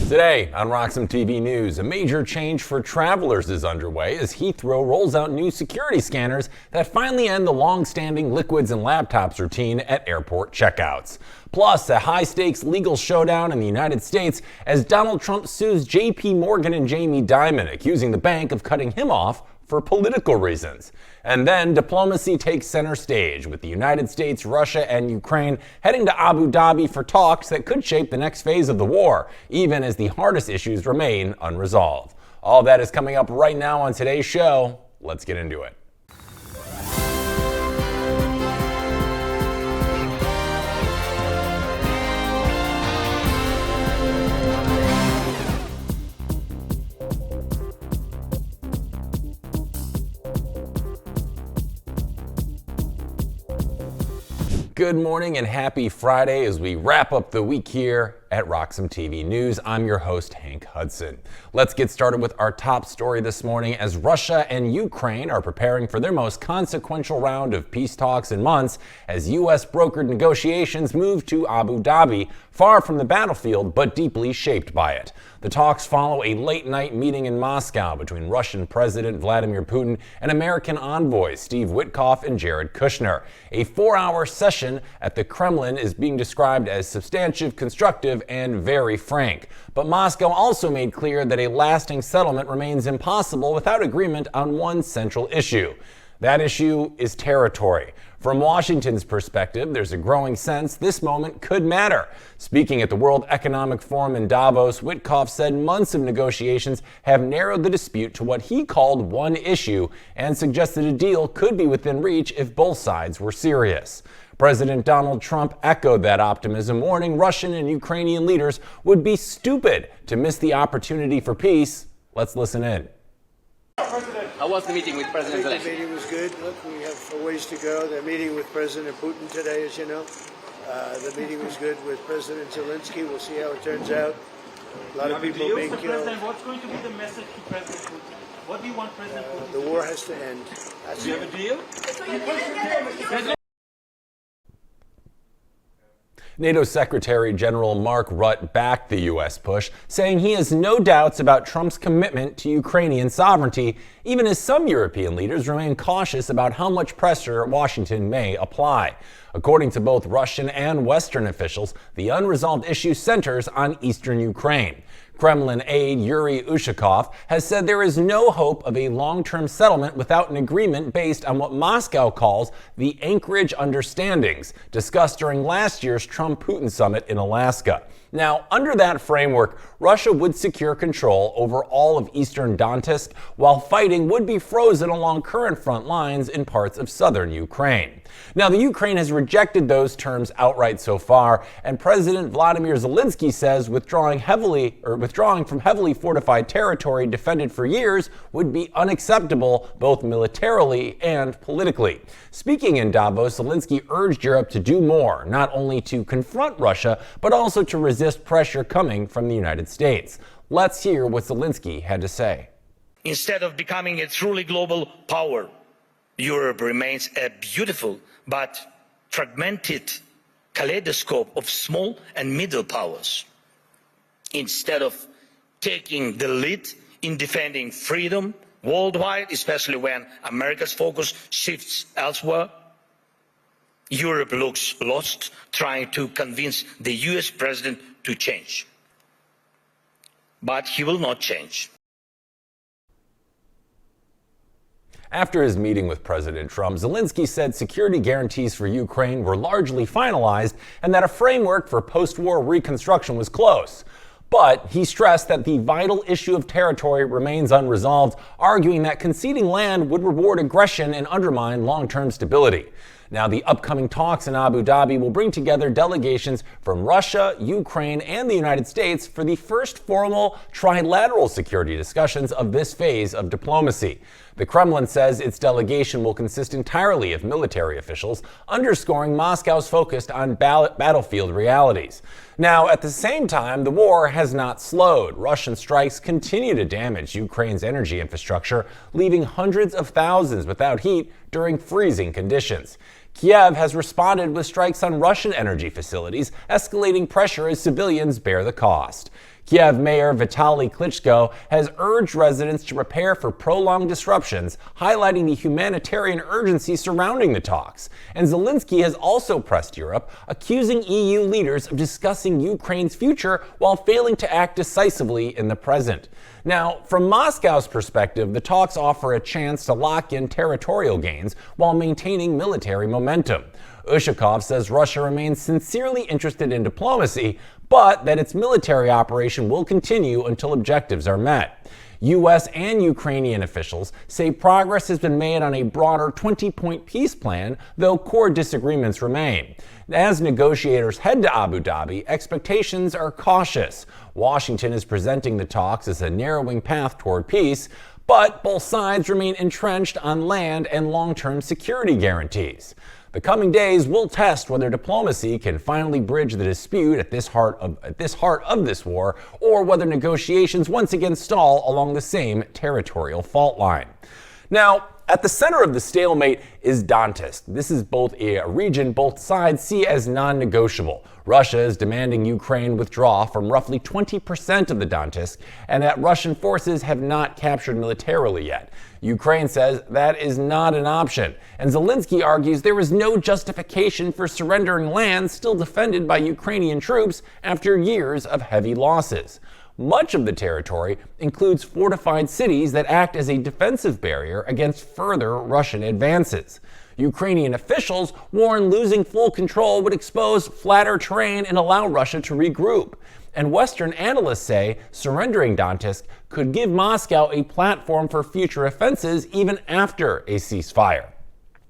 Today on RoxomTV News, a major change for travelers is underway as Heathrow rolls out new security scanners that finally end the long-standing liquids and laptops routine at airport checkouts. Plus, a high-stakes legal showdown in the United States as Donald Trump sues JP Morgan and Jamie Dimon, accusing the bank of cutting him off for political reasons. And then diplomacy takes center stage, with the United States, Russia, and Ukraine heading to Abu Dhabi for talks that could shape the next phase of the war, even as the hardest issues remain unresolved. All that is coming up right now on today's show. Let's get into it. Good morning and happy Friday as we wrap up the week here at RoxomTV News. I'm your host, Hank Hudson. Let's get started with our top story this morning as Russia and Ukraine are preparing for their most consequential round of peace talks in months as U.S. brokered negotiations move to Abu Dhabi, far from the battlefield but deeply shaped by it. The talks follow a late-night meeting in Moscow between Russian President Vladimir Putin and American envoys Steve Witkoff and Jared Kushner. A 4-hour session at the Kremlin is being described as substantive, constructive, and very frank. But Moscow also made clear that a lasting settlement remains impossible without agreement on one central issue. That issue is territory. From Washington's perspective, there's a growing sense this moment could matter. Speaking at the World Economic Forum in Davos, Witkoff said months of negotiations have narrowed the dispute to what he called one issue and suggested a deal could be within reach if both sides were serious. President Donald Trump echoed that optimism, warning Russian and Ukrainian leaders would be stupid to miss the opportunity for peace. Let's listen in. How was the meeting with President Zelensky? The meeting was good. Look, we have a ways to go. They're meeting with President Putin today, as you know. The meeting was good with President Zelensky. We'll see how it turns out. A lot of people being killed. President, what's going to be the message to President Putin? What do you want President Putin The war has to end. Do you have a deal? NATO Secretary General Mark Rutte backed the U.S. push, saying he has no doubts about Trump's commitment to Ukrainian sovereignty, even as some European leaders remain cautious about how much pressure Washington may apply. According to both Russian and Western officials, the unresolved issue centers on eastern Ukraine. Kremlin aide Yuri Ushakov has said there is no hope of a long-term settlement without an agreement based on what Moscow calls the Anchorage Understandings, discussed during last year's Trump-Putin summit in Alaska. Now, under that framework, Russia would secure control over all of eastern Donetsk, while fighting would be frozen along current front lines in parts of southern Ukraine. Now, the Ukraine has rejected those terms outright so far, and President Vladimir Zelensky says withdrawing from heavily fortified territory defended for years would be unacceptable both militarily and politically. Speaking in Davos, Zelensky urged Europe to do more, not only to confront Russia, but also to resist pressure coming from the United States. Let's hear what Zelensky had to say. Instead of becoming a truly global power, Europe remains a beautiful but fragmented kaleidoscope of small and middle powers. Instead of taking the lead in defending freedom worldwide, especially when America's focus shifts elsewhere, Europe looks lost, trying to convince the US president to change. But he will not change. After his meeting with President Trump, Zelensky said security guarantees for Ukraine were largely finalized and that a framework for post-war reconstruction was close. But he stressed that the vital issue of territory remains unresolved, arguing that conceding land would reward aggression and undermine long-term stability. Now, the upcoming talks in Abu Dhabi will bring together delegations from Russia, Ukraine, and the United States for the first formal trilateral security discussions of this phase of diplomacy. The Kremlin says its delegation will consist entirely of military officials, underscoring Moscow's focus on battlefield realities. Now, at the same time, the war has not slowed. Russian strikes continue to damage Ukraine's energy infrastructure, leaving hundreds of thousands without heat during freezing conditions. Kiev has responded with strikes on Russian energy facilities, escalating pressure as civilians bear the cost. Kiev Mayor Vitaly Klitschko has urged residents to prepare for prolonged disruptions, highlighting the humanitarian urgency surrounding the talks. And Zelensky has also pressed Europe, accusing EU leaders of discussing Ukraine's future while failing to act decisively in the present. Now, from Moscow's perspective, the talks offer a chance to lock in territorial gains while maintaining military momentum. Ushakov says Russia remains sincerely interested in diplomacy, but that its military operation will continue until objectives are met. U.S. and Ukrainian officials say progress has been made on a broader 20-point peace plan, though core disagreements remain. As negotiators head to Abu Dhabi, expectations are cautious. Washington is presenting the talks as a narrowing path toward peace, but both sides remain entrenched on land and long-term security guarantees. The coming days will test whether diplomacy can finally bridge the dispute at this heart of this war, or whether negotiations once again stall along the same territorial fault line. Now, at the center of the stalemate is Donetsk. This is both a region both sides see as non-negotiable. Russia is demanding Ukraine withdraw from roughly 20% of the Donetsk, and that Russian forces have not captured militarily yet. Ukraine says that is not an option, and Zelensky argues there is no justification for surrendering land still defended by Ukrainian troops after years of heavy losses. Much of the territory includes fortified cities that act as a defensive barrier against further Russian advances. Ukrainian officials warn losing full control would expose flatter terrain and allow Russia to regroup. And Western analysts say surrendering Donetsk could give Moscow a platform for future offenses even after a ceasefire.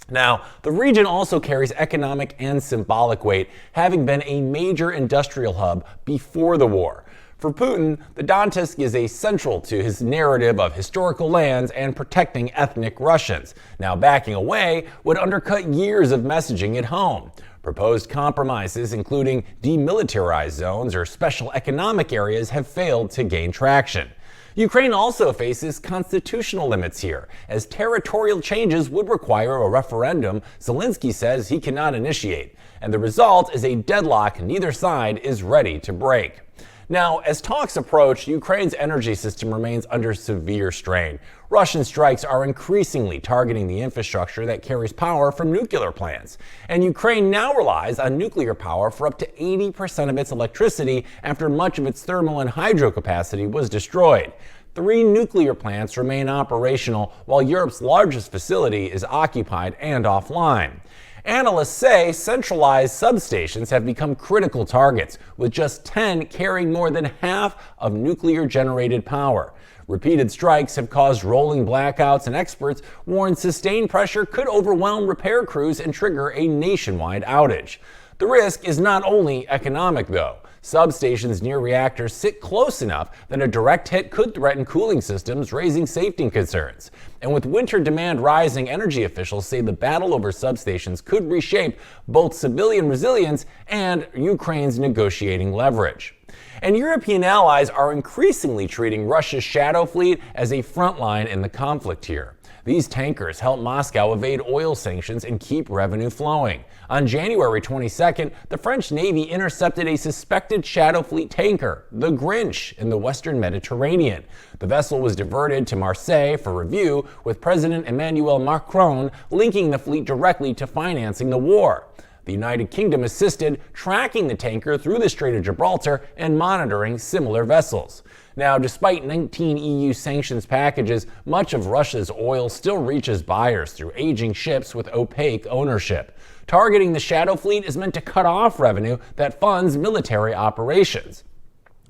Now, the region also carries economic and symbolic weight, having been a major industrial hub before the war. For Putin, the Donetsk is central to his narrative of historical lands and protecting ethnic Russians. Now, backing away would undercut years of messaging at home. Proposed compromises, including demilitarized zones or special economic areas, have failed to gain traction. Ukraine also faces constitutional limits here, as territorial changes would require a referendum Zelensky says he cannot initiate. And the result is a deadlock neither side is ready to break. Now, as talks approach, Ukraine's energy system remains under severe strain. Russian strikes are increasingly targeting the infrastructure that carries power from nuclear plants. And Ukraine now relies on nuclear power for up to 80% of its electricity after much of its thermal and hydro capacity was destroyed. 3 nuclear plants remain operational, while Europe's largest facility is occupied and offline. Analysts say centralized substations have become critical targets, with just 10 carrying more than half of nuclear-generated power. Repeated strikes have caused rolling blackouts, and experts warn sustained pressure could overwhelm repair crews and trigger a nationwide outage. The risk is not only economic, though. Substations near reactors sit close enough that a direct hit could threaten cooling systems, raising safety concerns. And with winter demand rising, energy officials say the battle over substations could reshape both civilian resilience and Ukraine's negotiating leverage. And European allies are increasingly treating Russia's shadow fleet as a front line in the conflict here. These tankers help Moscow evade oil sanctions and keep revenue flowing. On January 22nd, the French Navy intercepted a suspected shadow fleet tanker, the Grinch, in the western Mediterranean. The vessel was diverted to Marseille for review, with President Emmanuel Macron linking the fleet directly to financing the war. The United Kingdom assisted tracking the tanker through the Strait of Gibraltar and monitoring similar vessels. Now, despite 19 EU sanctions packages, much of Russia's oil still reaches buyers through aging ships with opaque ownership. Targeting the shadow fleet is meant to cut off revenue that funds military operations.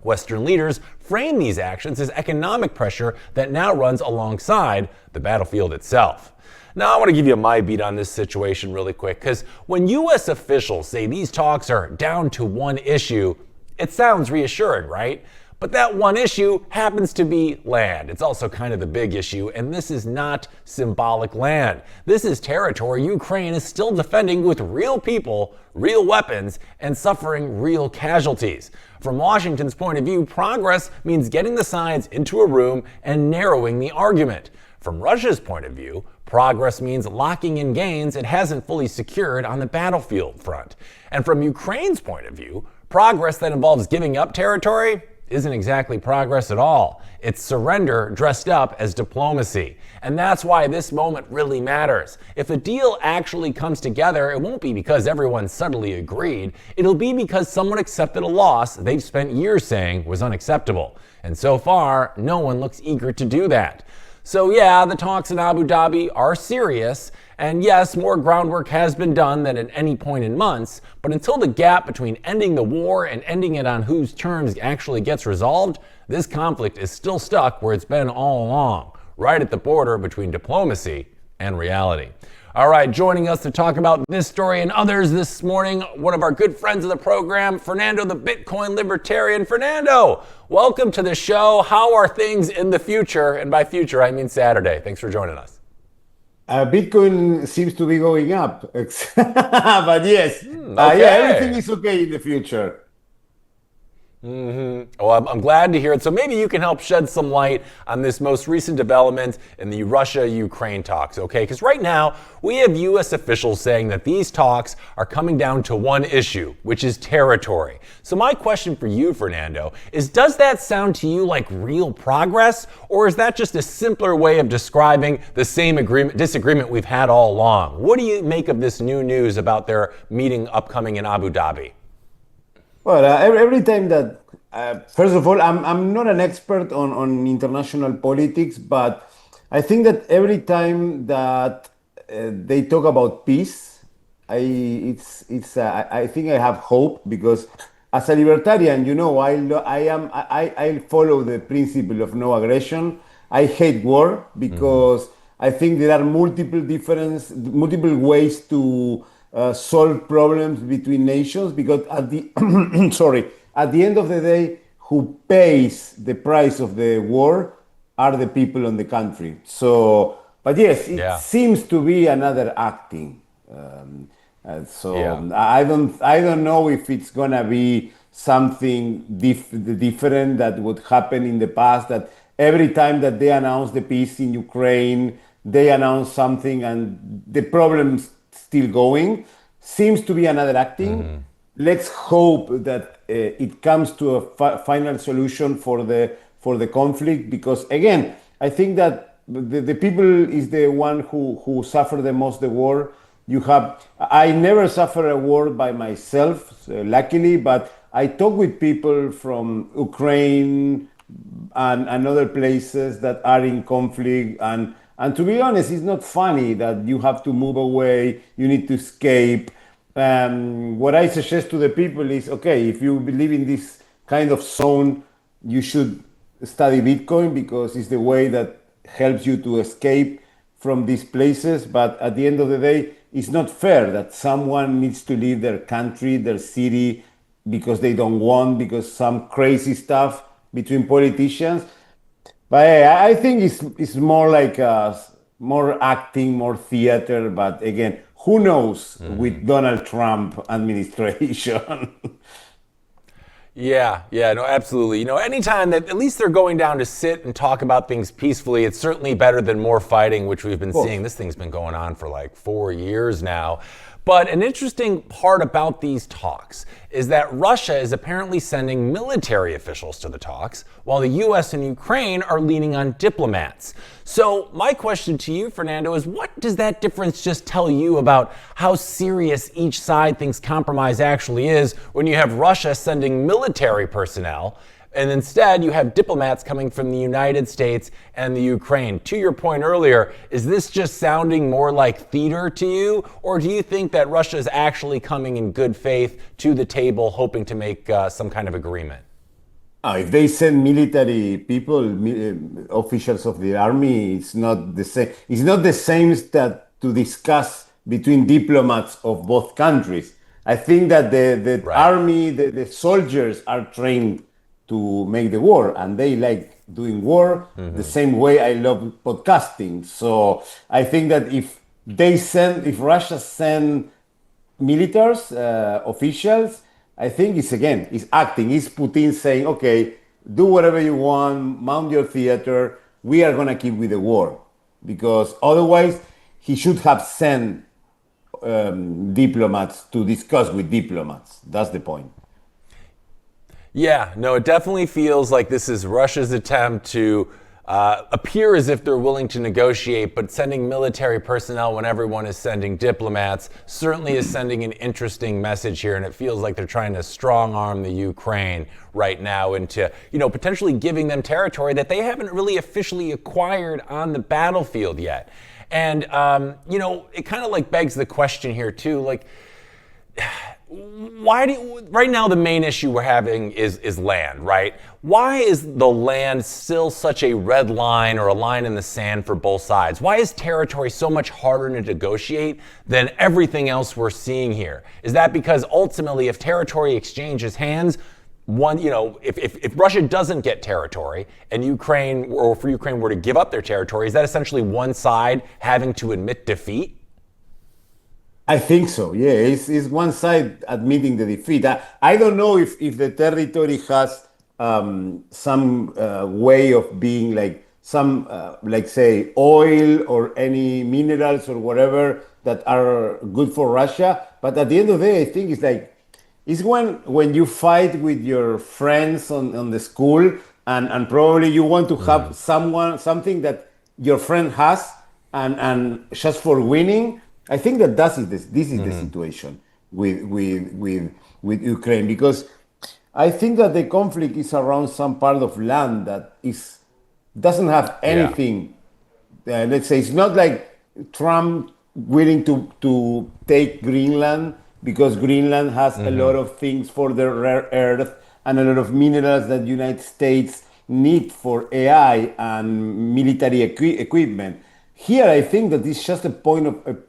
Western leaders frame these actions as economic pressure that now runs alongside the battlefield itself. Now, I want to give you my beat on this situation really quick, because when U.S. officials say these talks are down to one issue, it sounds reassuring, right? But that one issue happens to be land. It's also kind of the big issue, and this is not symbolic land. This is territory Ukraine is still defending with real people, real weapons, and suffering real casualties. From Washington's point of view, progress means getting the sides into a room and narrowing the argument. From Russia's point of view, progress means locking in gains it hasn't fully secured on the battlefield front. And from Ukraine's point of view, progress that involves giving up territory isn't exactly progress at all. It's surrender dressed up as diplomacy. And that's why this moment really matters. If a deal actually comes together, it won't be because everyone suddenly agreed. It'll be because someone accepted a loss they've spent years saying was unacceptable. And so far, no one looks eager to do that. So yeah, the talks in Abu Dhabi are serious, and yes, more groundwork has been done than at any point in months, but until the gap between ending the war and ending it on whose terms actually gets resolved, this conflict is still stuck where it's been all along, right at the border between diplomacy and reality. All right, joining us to talk about this story and others this morning, one of our good friends of the program, Fernando the Bitcoin Libertarian. Fernando, welcome to the show. How are things in the future? And by future, I mean Saturday. Thanks for joining us. Bitcoin seems to be going up, but yes, okay. yeah, everything is okay in the future. Well, I'm glad to hear it. So maybe you can help shed some light on this most recent development in the Russia-Ukraine talks, okay? Because right now, we have U.S. officials saying that these talks are coming down to one issue, which is territory. So my question for you, Fernando, is does that sound to you like real progress? Or is that just a simpler way of describing the same disagreement we've had all along? What do you make of this new news about their meeting upcoming in Abu Dhabi? Well, every time that, first of all, I'm not an expert on international politics, but I think that every time that they talk about peace, I think I have hope because as a libertarian, you know, I follow the principle of no aggression. I hate war because I think there are multiple ways to solve problems between nations, because at the at the end of the day, who pays the price of the war are the people in the country. So, but yes, it seems to be another acting. I don't know if it's gonna be something different that would happen in the past. That every time that they announce the peace in Ukraine, they announce something and the problems still going. Seems to be another acting. Let's hope that it comes to a final solution for the conflict, because again, I think that the people is the one who suffer the most the war. I never suffer a war by myself, luckily, but I talk with people from Ukraine and other places that are in conflict, and to be honest, it's not funny that you have to move away, you need to escape. What I suggest to the people is, okay, if you believe in this kind of zone, you should study Bitcoin because it's the way that helps you to escape from these places. But at the end of the day, it's not fair that someone needs to leave their country, their city, because they don't want, because some crazy stuff between politicians. But I think it's more like more acting, more theater. But again, who knows with Donald Trump administration? Yeah, no, absolutely. You know, anytime that at least they're going down to sit and talk about things peacefully, it's certainly better than more fighting, which we've been seeing. This thing's been going on for like 4 years now. But an interesting part about these talks is that Russia is apparently sending military officials to the talks, while the US and Ukraine are leaning on diplomats. So my question to you, Fernando, is what does that difference just tell you about how serious each side thinks compromise actually is when you have Russia sending military personnel and instead you have diplomats coming from the United States and the Ukraine? To your point earlier, is this just sounding more like theater to you, or do you think that Russia is actually coming in good faith to the table hoping to make some kind of agreement? If they send military people, officials of the army, it's not the same. It's not the same that to discuss between diplomats of both countries. I think that the army, the soldiers are trained to make the war, and they like doing war the same way I love podcasting. So I think that if Russia send militaries, officials, I think it's acting. It's Putin saying, okay, do whatever you want, mount your theater. We are gonna keep with the war, because otherwise he should have sent diplomats to discuss with diplomats. That's the point. Yeah, no, it definitely feels like this is Russia's attempt to appear as if they're willing to negotiate, but sending military personnel when everyone is sending diplomats certainly is sending an interesting message here, and it feels like they're trying to strong-arm the Ukraine right now into, potentially giving them territory that they haven't really officially acquired on the battlefield yet. And, it kind of like begs the question here too, like, right now the main issue we're having is land, right? Why is the land still such a red line or a line in the sand for both sides? Why is territory so much harder to negotiate than everything else we're seeing here? Is that because ultimately if territory exchanges hands, if Russia doesn't get territory and Ukraine were to give up their territory, is that essentially one side having to admit defeat? I think so. Yeah, it's one side admitting the defeat. I don't know if the territory has some way of being like some, like say, oil or any minerals or whatever that are good for Russia. But at the end of the day, I think it's when you fight with your friends on the school and probably you want to have something that your friend has and just for winning. I think that this is the situation with Ukraine, because I think that the conflict is around some part of land that doesn't have anything. Let's say it's not like Trump willing to take Greenland, because Greenland has a lot of things for the rare earth and a lot of minerals that the United States need for AI and military equipment. Here, I think that it's just a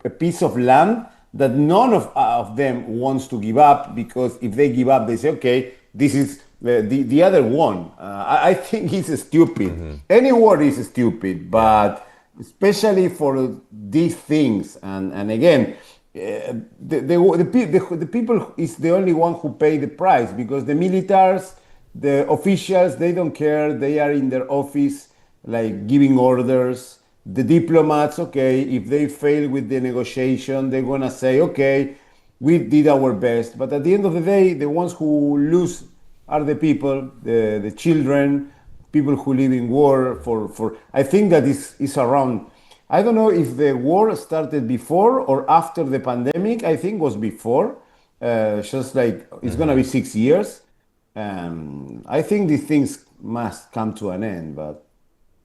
piece of land that none of them wants to give up, because if they give up, they say, okay, this is the other one. I think it's stupid. Any war is stupid, but especially for these things. And again, the people is the only one who pay the price, because the militaries, the officials, they don't care. They are in their office, like giving orders. The diplomats, okay, if they fail with the negotiation, they're gonna say, okay, we did our best. But at the end of the day, the ones who lose are the people, the children, people who live in war. I think that is around. I don't know if the war started before or after the pandemic. I think it was before. Just like it's gonna be 6 years. I think these things must come to an end, but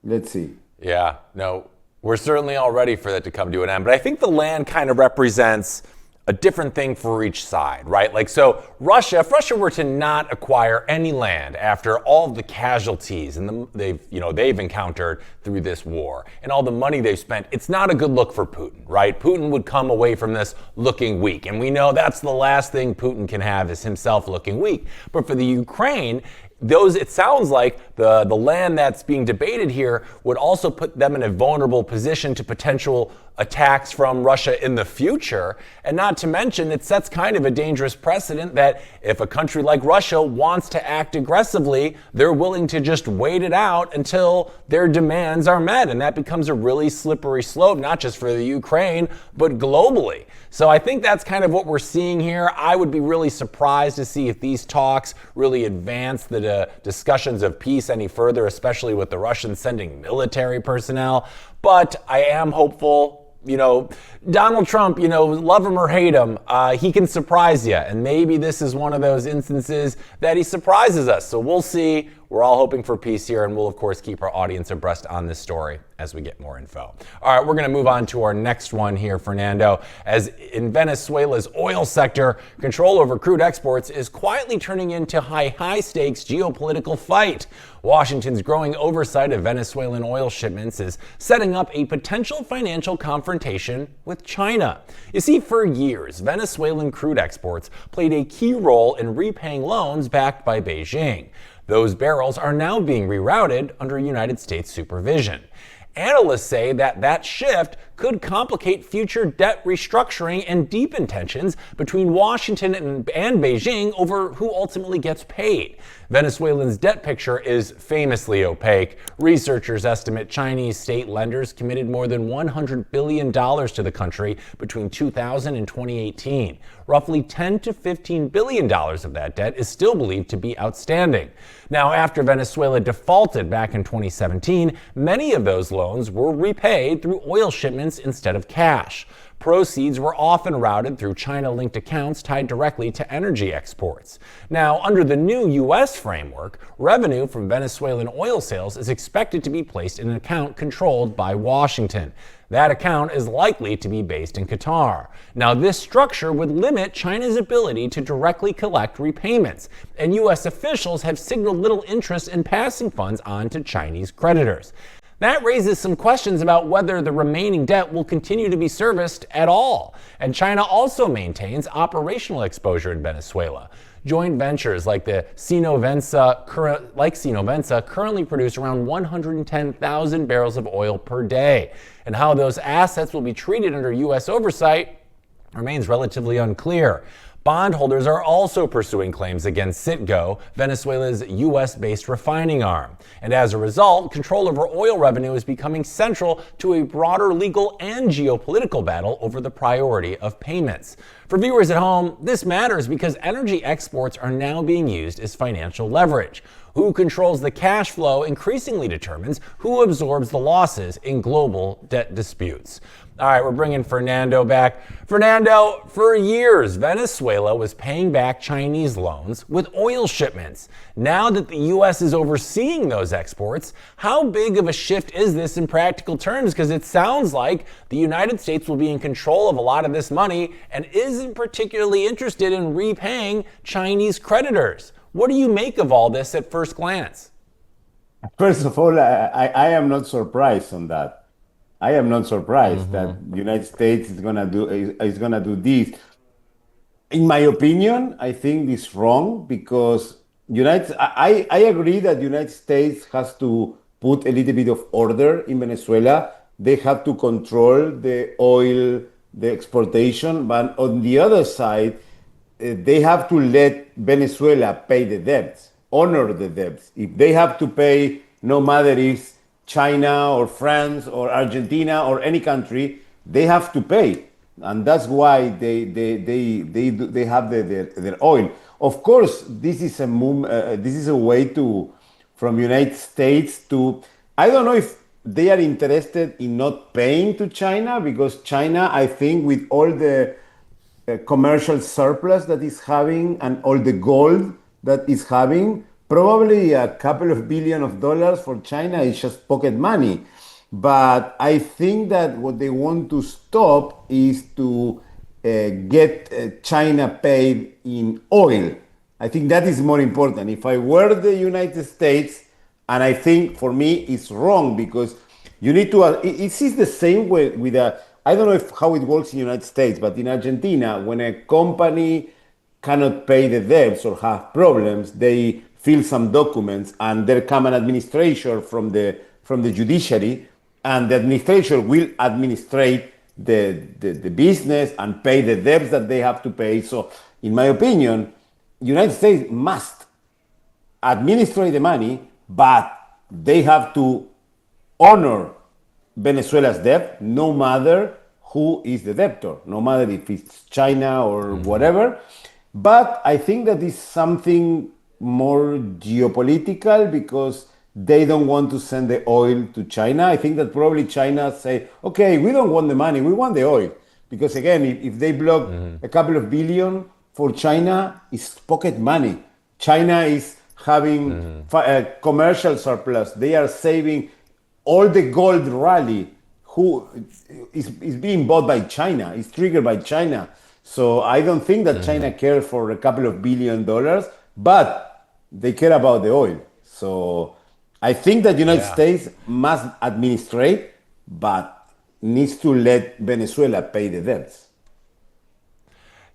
let's see. Yeah, no, we're certainly all ready for that to come to an end. But I think the land kind of represents a different thing for each side, right? Like, so if Russia were to not acquire any land after all of the casualties and they've encountered through this war and all the money they've spent, it's not a good look for Putin, right? Putin would come away from this looking weak. And we know that's the last thing Putin can have, is himself looking weak. But for the Ukraine, it sounds like the land that's being debated here would also put them in a vulnerable position to potential attacks from Russia in the future. And not to mention, it sets kind of a dangerous precedent that if a country like Russia wants to act aggressively, they're willing to just wait it out until their demands are met. And that becomes a really slippery slope, not just for the Ukraine, but globally. So I think that's kind of what we're seeing here. I would be really surprised to see if these talks really advance the discussions of peace any further, especially with the Russians sending military personnel. But I am hopeful. Donald Trump, love him or hate him, he can surprise you. And maybe this is one of those instances that he surprises us. So we'll see. We're all hoping for peace here, and we'll, of course, keep our audience abreast on this story as we get more info. All right, we're going to move on to our next one here, Fernando. As in Venezuela's oil sector, control over crude exports is quietly turning into high-stakes geopolitical fight. Washington's growing oversight of Venezuelan oil shipments is setting up a potential financial confrontation with China. You see, for years, Venezuelan crude exports played a key role in repaying loans backed by Beijing. Those barrels are now being rerouted under United States supervision. Analysts say that shift could complicate future debt restructuring and deepen tensions between Washington and Beijing over who ultimately gets paid. Venezuelan's debt picture is famously opaque. Researchers estimate Chinese state lenders committed more than $100 billion to the country between 2000 and 2018. Roughly $10 to $15 billion of that debt is still believed to be outstanding. Now, after Venezuela defaulted back in 2017, many of those loans were repaid through oil shipments instead of cash. Proceeds were often routed through China-linked accounts tied directly to energy exports. Now, under the new U.S. framework, revenue from Venezuelan oil sales is expected to be placed in an account controlled by Washington. That account is likely to be based in Qatar. Now, this structure would limit China's ability to directly collect repayments, and U.S. officials have signaled little interest in passing funds on to Chinese creditors. That raises some questions about whether the remaining debt will continue to be serviced at all. And China also maintains operational exposure in Venezuela. Joint ventures like Sinovenza currently produce around 110,000 barrels of oil per day. And how those assets will be treated under U.S. oversight remains relatively unclear. Bondholders are also pursuing claims against Citgo, Venezuela's U.S.-based refining arm. And as a result, control over oil revenue is becoming central to a broader legal and geopolitical battle over the priority of payments. For viewers at home, this matters because energy exports are now being used as financial leverage. Who controls the cash flow increasingly determines who absorbs the losses in global debt disputes. All right, we're bringing Fernando back. Fernando, for years, Venezuela was paying back Chinese loans with oil shipments. Now that the U.S. is overseeing those exports, how big of a shift is this in practical terms? Because it sounds like the United States will be in control of a lot of this money and isn't particularly interested in repaying Chinese creditors. What do you make of all this at first glance? First of all, I am not surprised on that. I am not surprised that the United States is gonna do this. In my opinion, I think this is wrong because I agree that the United States has to put a little bit of order in Venezuela. They have to control the oil, the exportation, but on the other side, they have to let Venezuela pay the debts, honor the debts. If they have to pay, no matter if China or France or Argentina or any country, they have to pay, and that's why they have their oil. Of course, this is a move. This is a way from United States to. I don't know if they are interested in not paying to China because China, I think, with all the commercial surplus that is having and all the gold that is having. Probably a couple of $billions for China is just pocket money. But I think that what they want to stop is to get China paid in oil. I think that is more important. If I were the United States, and I think for me it's wrong because you need to, it is the same way with I don't know how it works in the United States, but in Argentina, when a company cannot pay the debts or have problems, they fill some documents and there come an administrator from the judiciary, and the administration will administrate the business and pay the debts that they have to pay. So in my opinion, United States must administrate the money, but they have to honor Venezuela's debt no matter who is the debtor, no matter if it's China or whatever. But I think that is something more geopolitical because they don't want to send the oil to China. I think that probably China say, okay, we don't want the money, we want the oil. Because again, if they block a couple of billion for China, it's pocket money. China is having commercial surplus. They are saving all the gold rally who is being bought by China, is triggered by China. So I don't think that China cares for a couple of $1 billion, but they care about the oil. So I think that the United States must administrate, but needs to let Venezuela pay the debts.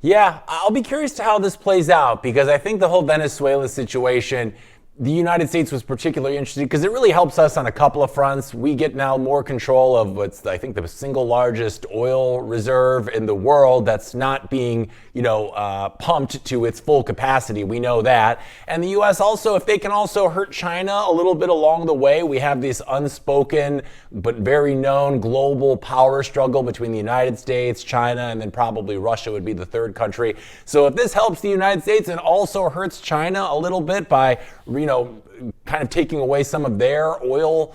Yeah, I'll be curious to how this plays out because I think the whole Venezuela situation the United States was particularly interesting because it really helps us on a couple of fronts. We get now more control of what's, I think, the single largest oil reserve in the world that's not being, pumped to its full capacity. We know that. And the U.S. also, if they can also hurt China a little bit along the way, we have this unspoken but very known global power struggle between the United States, China, and then probably Russia would be the third country. So if this helps the United States and also hurts China a little bit by, kind of taking away some of their oil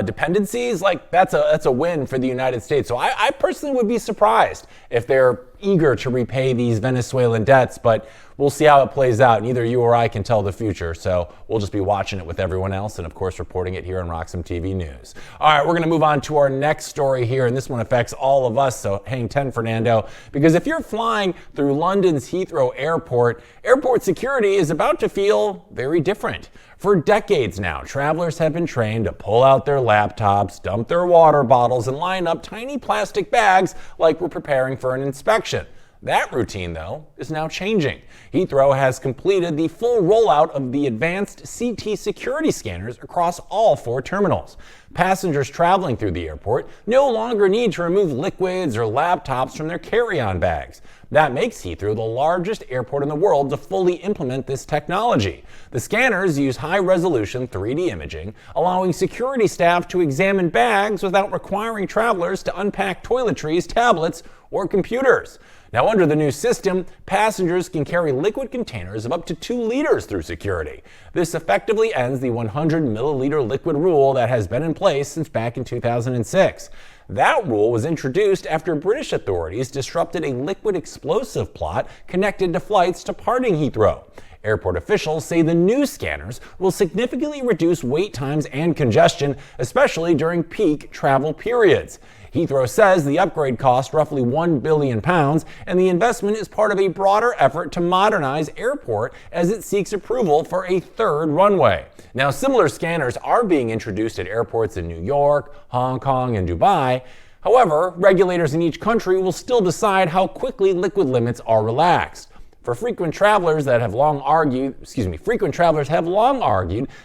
dependencies, like that's a win for the United States. So I personally would be surprised if they're eager to repay these Venezuelan debts, but we'll see how it plays out. Neither you or I can tell the future, so we'll just be watching it with everyone else and, of course, reporting it here on RoxomTV News. All right, we're going to move on to our next story here, and this one affects all of us, so hang 10, Fernando, because if you're flying through London's Heathrow Airport, airport security is about to feel very different. For decades now, travelers have been trained to pull out their laptops, dump their water bottles, and line up tiny plastic bags like we're preparing for an inspection. That routine, though, is now changing. Heathrow has completed the full rollout of the advanced CT security scanners across all 4 terminals. Passengers traveling through the airport no longer need to remove liquids or laptops from their carry-on bags. That makes Heathrow the largest airport in the world to fully implement this technology. The scanners use high-resolution 3D imaging, allowing security staff to examine bags without requiring travelers to unpack toiletries, tablets, or computers. Now, under the new system, passengers can carry liquid containers of up to 2 liters through security. This effectively ends the 100 milliliter liquid rule that has been in place since back in 2006. That rule was introduced after British authorities disrupted a liquid explosive plot connected to flights departing Heathrow. Airport officials say the new scanners will significantly reduce wait times and congestion, especially during peak travel periods. Heathrow says the upgrade cost roughly £1 billion, and the investment is part of a broader effort to modernize airport as it seeks approval for a 3rd runway. Now, similar scanners are being introduced at airports in New York, Hong Kong, and Dubai. However, regulators in each country will still decide how quickly liquid limits are relaxed. For frequent travelers have long argued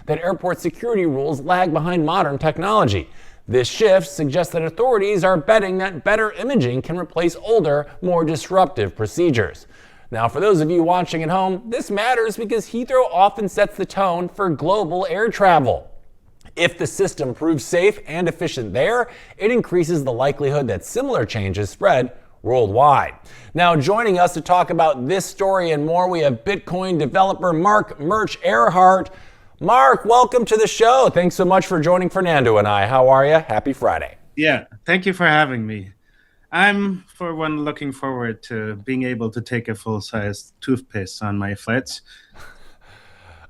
that airport security rules lag behind modern technology. This shift suggests that authorities are betting that better imaging can replace older, more disruptive procedures. Now, for those of you watching at home, this matters because Heathrow often sets the tone for global air travel. If the system proves safe and efficient there, it increases the likelihood that similar changes spread worldwide. Now, joining us to talk about this story and more, we have Bitcoin developer Mark Murch Earhart. Mark, welcome to the show. Thanks so much for joining Fernando and I. How are you? Happy Friday. Yeah, thank you for having me. I'm, for one, looking forward to being able to take a full-size toothpaste on my flights.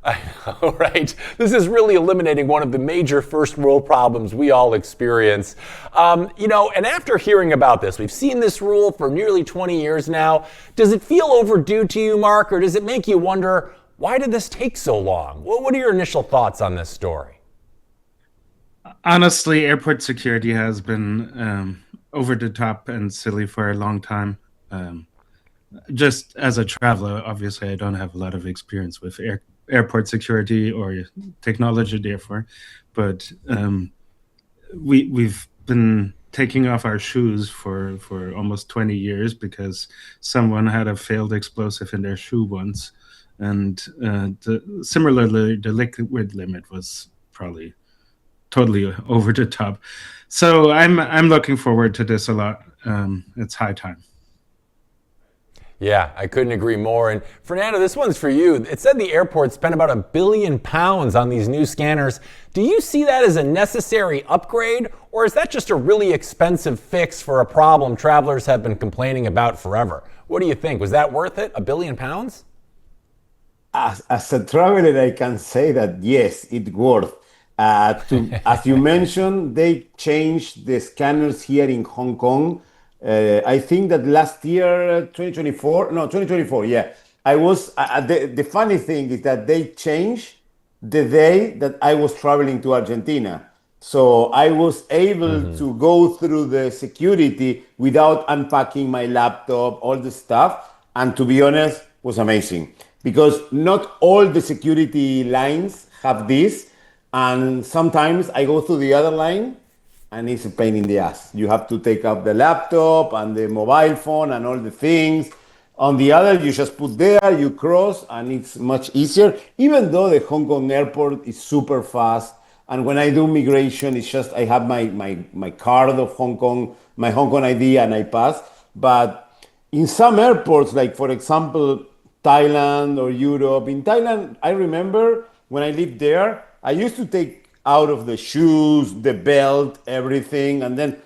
I know, right? This is really eliminating one of the major first world problems we all experience. And after hearing about this, we've seen this rule for nearly 20 years now. Does it feel overdue to you, Mark, or does it make you wonder, why did this take so long? What are your initial thoughts on this story? Honestly, airport security has been over the top and silly for a long time. Just as a traveler, obviously, I don't have a lot of experience with airport security or technology, therefore. But we've been taking off our shoes for almost 20 years because someone had a failed explosive in their shoe once. And similarly, the liquid limit was probably totally over the top. So I'm looking forward to this a lot. It's high time. Yeah, I couldn't agree more. And Fernando, this one's for you. It said the airport spent about £1 billion on these new scanners. Do you see that as a necessary upgrade, or is that just a really expensive fix for a problem travelers have been complaining about forever? What do you think? Was that worth it? £1 billion? As a traveler, I can say that yes, it's worth. As you mentioned, they changed the scanners here in Hong Kong. I think that last year, 2024, yeah. The funny thing is that they changed the day that I was traveling to Argentina. So I was able to go through the security without unpacking my laptop, all the stuff. And to be honest, was amazing. Because not all the security lines have this, and sometimes I go through the other line, and it's a pain in the ass. You have to take out the laptop and the mobile phone and all the things. On the other, you just put there, you cross, and it's much easier. Even though the Hong Kong airport is super fast, and when I do migration, it's just I have my card of Hong Kong, my Hong Kong ID, and I pass. But in some airports, like for example, Thailand or Europe, in Thailand, I remember when I lived there, I used to take out of the shoes, the belt, everything, and then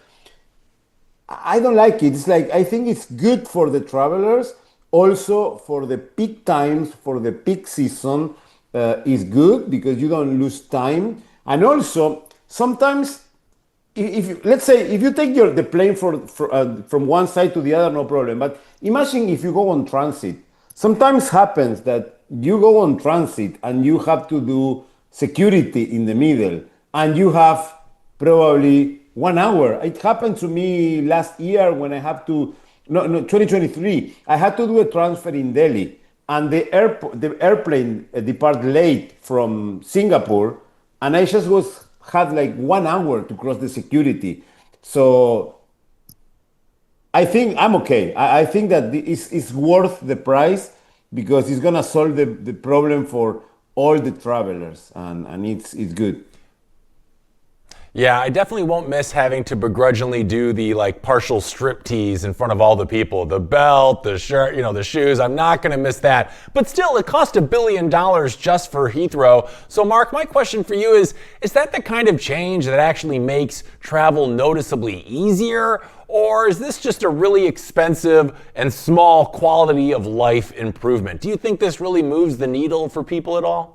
I don't like it. It's like I think it's good for the travelers. Also for the peak times, for the peak season, is good because you don't lose time. And also sometimes, if you, let's say if you take the plane from one side to the other, no problem. But imagine if you go on transit. Sometimes happens that you go on transit and you have to do security in the middle, and you have probably 1 hour. It happened to me last year when I have to, no, 2023. I had to do a transfer in Delhi, and the airplane departed late from Singapore, and I just had like 1 hour to cross the security. So I think I'm okay. I think that it's worth the price because it's gonna solve the problem for all the travelers, and it's good. Yeah, I definitely won't miss having to begrudgingly do the like partial strip tease in front of all the people. The belt, the shirt, the shoes. I'm not going to miss that. But still, it cost $1 billion just for Heathrow. So Mark, my question for you is that the kind of change that actually makes travel noticeably easier? Or is this just a really expensive and small quality of life improvement? Do you think this really moves the needle for people at all?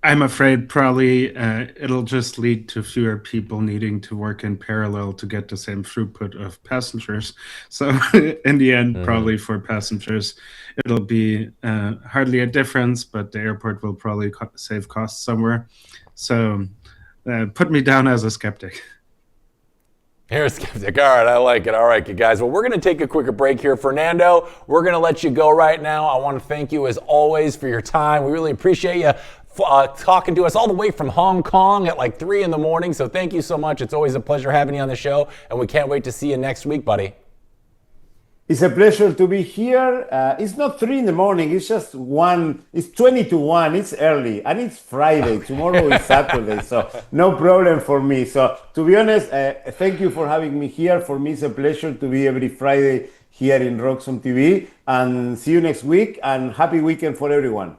I'm afraid probably it'll just lead to fewer people needing to work in parallel to get the same throughput of passengers. So in the end, probably for passengers, it'll be hardly a difference, but the airport will probably save costs somewhere. So put me down as a skeptic. You're a skeptic. All right, I like it. All right, you guys. Well, we're going to take a quicker break here. Fernando, we're going to let you go right now. I want to thank you, as always, for your time. We really appreciate you talking to us all the way from Hong Kong at like 3 a.m. So thank you so much. It's always a pleasure having you on the show, and we can't wait to see you next week, buddy. It's a pleasure to be here. It's not 3 a.m. It's just 1. It's 20 to 1. It's early, and it's Friday. Tomorrow is Saturday, so no problem for me. So to be honest, thank you for having me here. For me, it's a pleasure to be every Friday here in RoxomTV. And see you next week. And happy weekend for everyone.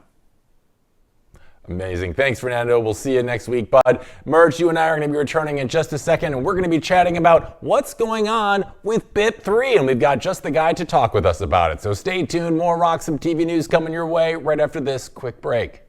Amazing. Thanks, Fernando. We'll see you next week, bud. Merch, you and I are going to be returning in just a second, and we're going to be chatting about what's going on with Bit3, and we've got just the guy to talk with us about it. So stay tuned. More RoxomTV news coming your way right after this quick break.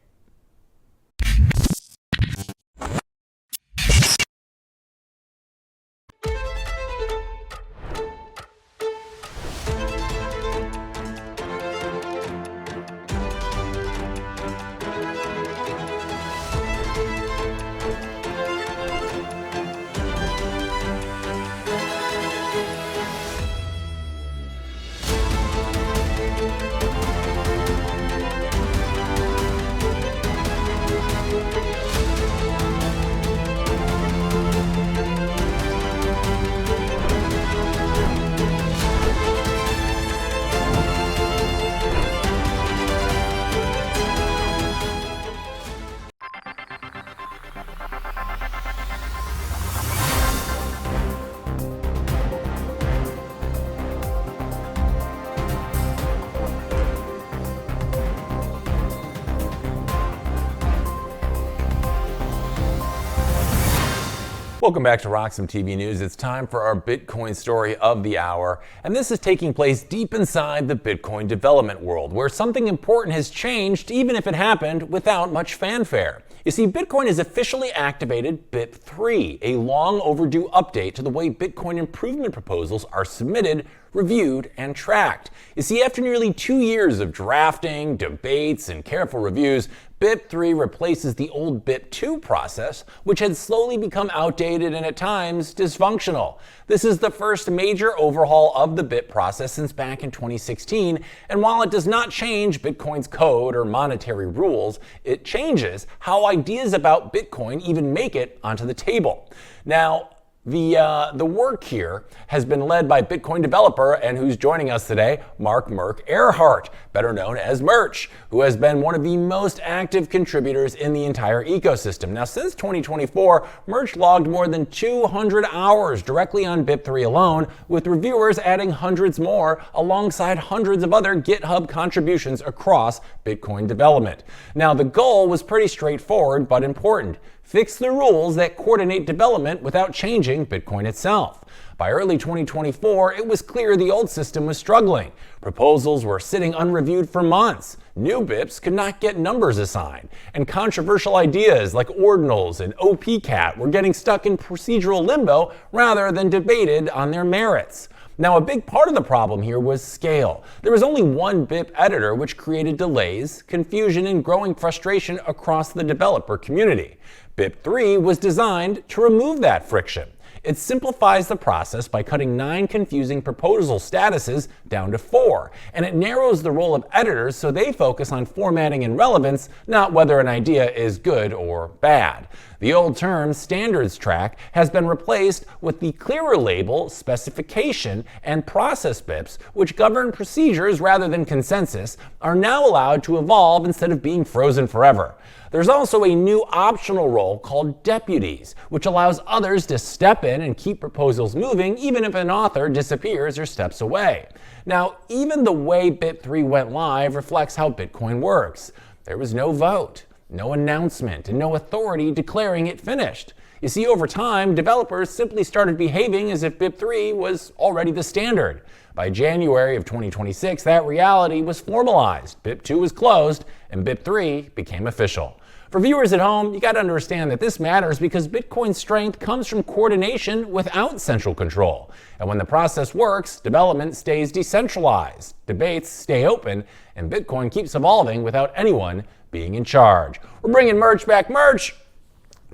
Welcome back to RoxomTV News. It's time for our Bitcoin story of the hour. And this is taking place deep inside the Bitcoin development world, where something important has changed, even if it happened without much fanfare. You see, Bitcoin has officially activated Bit3, a long overdue update to the way Bitcoin improvement proposals are submitted, reviewed, and tracked. You see, after nearly 2 years of drafting, debates, and careful reviews, BIP3 replaces the old BIP2 process, which had slowly become outdated and at times dysfunctional. This is the first major overhaul of the BIP process since back in 2016, and while it does not change Bitcoin's code or monetary rules, it changes how ideas about Bitcoin even make it onto the table. Now, the work here has been led by Bitcoin developer and who's joining us today, Mark Merk Earhart, better known as Merch, who has been one of the most active contributors in the entire ecosystem. Now, since 2024, Merch logged more than 200 hours directly on BIP3 alone, with reviewers adding hundreds more alongside hundreds of other GitHub contributions across Bitcoin development. Now, the goal was pretty straightforward but important. Fix the rules that coordinate development without changing Bitcoin itself. By early 2024, it was clear the old system was struggling. Proposals were sitting unreviewed for months. New BIPs could not get numbers assigned. And controversial ideas like ordinals and OPCAT were getting stuck in procedural limbo rather than debated on their merits. Now, a big part of the problem here was scale. There was only one BIP editor, which created delays, confusion, and growing frustration across the developer community. BIP3 was designed to remove that friction. It simplifies the process by cutting 9 confusing proposal statuses down to 4, and it narrows the role of editors so they focus on formatting and relevance, not whether an idea is good or bad. The old term standards track has been replaced with the clearer label specification, and process BIPs, which govern procedures rather than consensus, are now allowed to evolve instead of being frozen forever. There's also a new optional role called deputies, which allows others to step in and keep proposals moving even if an author disappears or steps away. Now, even the way BIP3 went live reflects how Bitcoin works. There was no vote, no announcement, and no authority declaring it finished. You see, over time, developers simply started behaving as if BIP3 was already the standard. By January of 2026, that reality was formalized. BIP2 was closed, and BIP3 became official. For viewers at home, you got to understand that this matters because Bitcoin's strength comes from coordination without central control. And when the process works, development stays decentralized, debates stay open, and Bitcoin keeps evolving without anyone being in charge. We're bringing Merch back. Merch!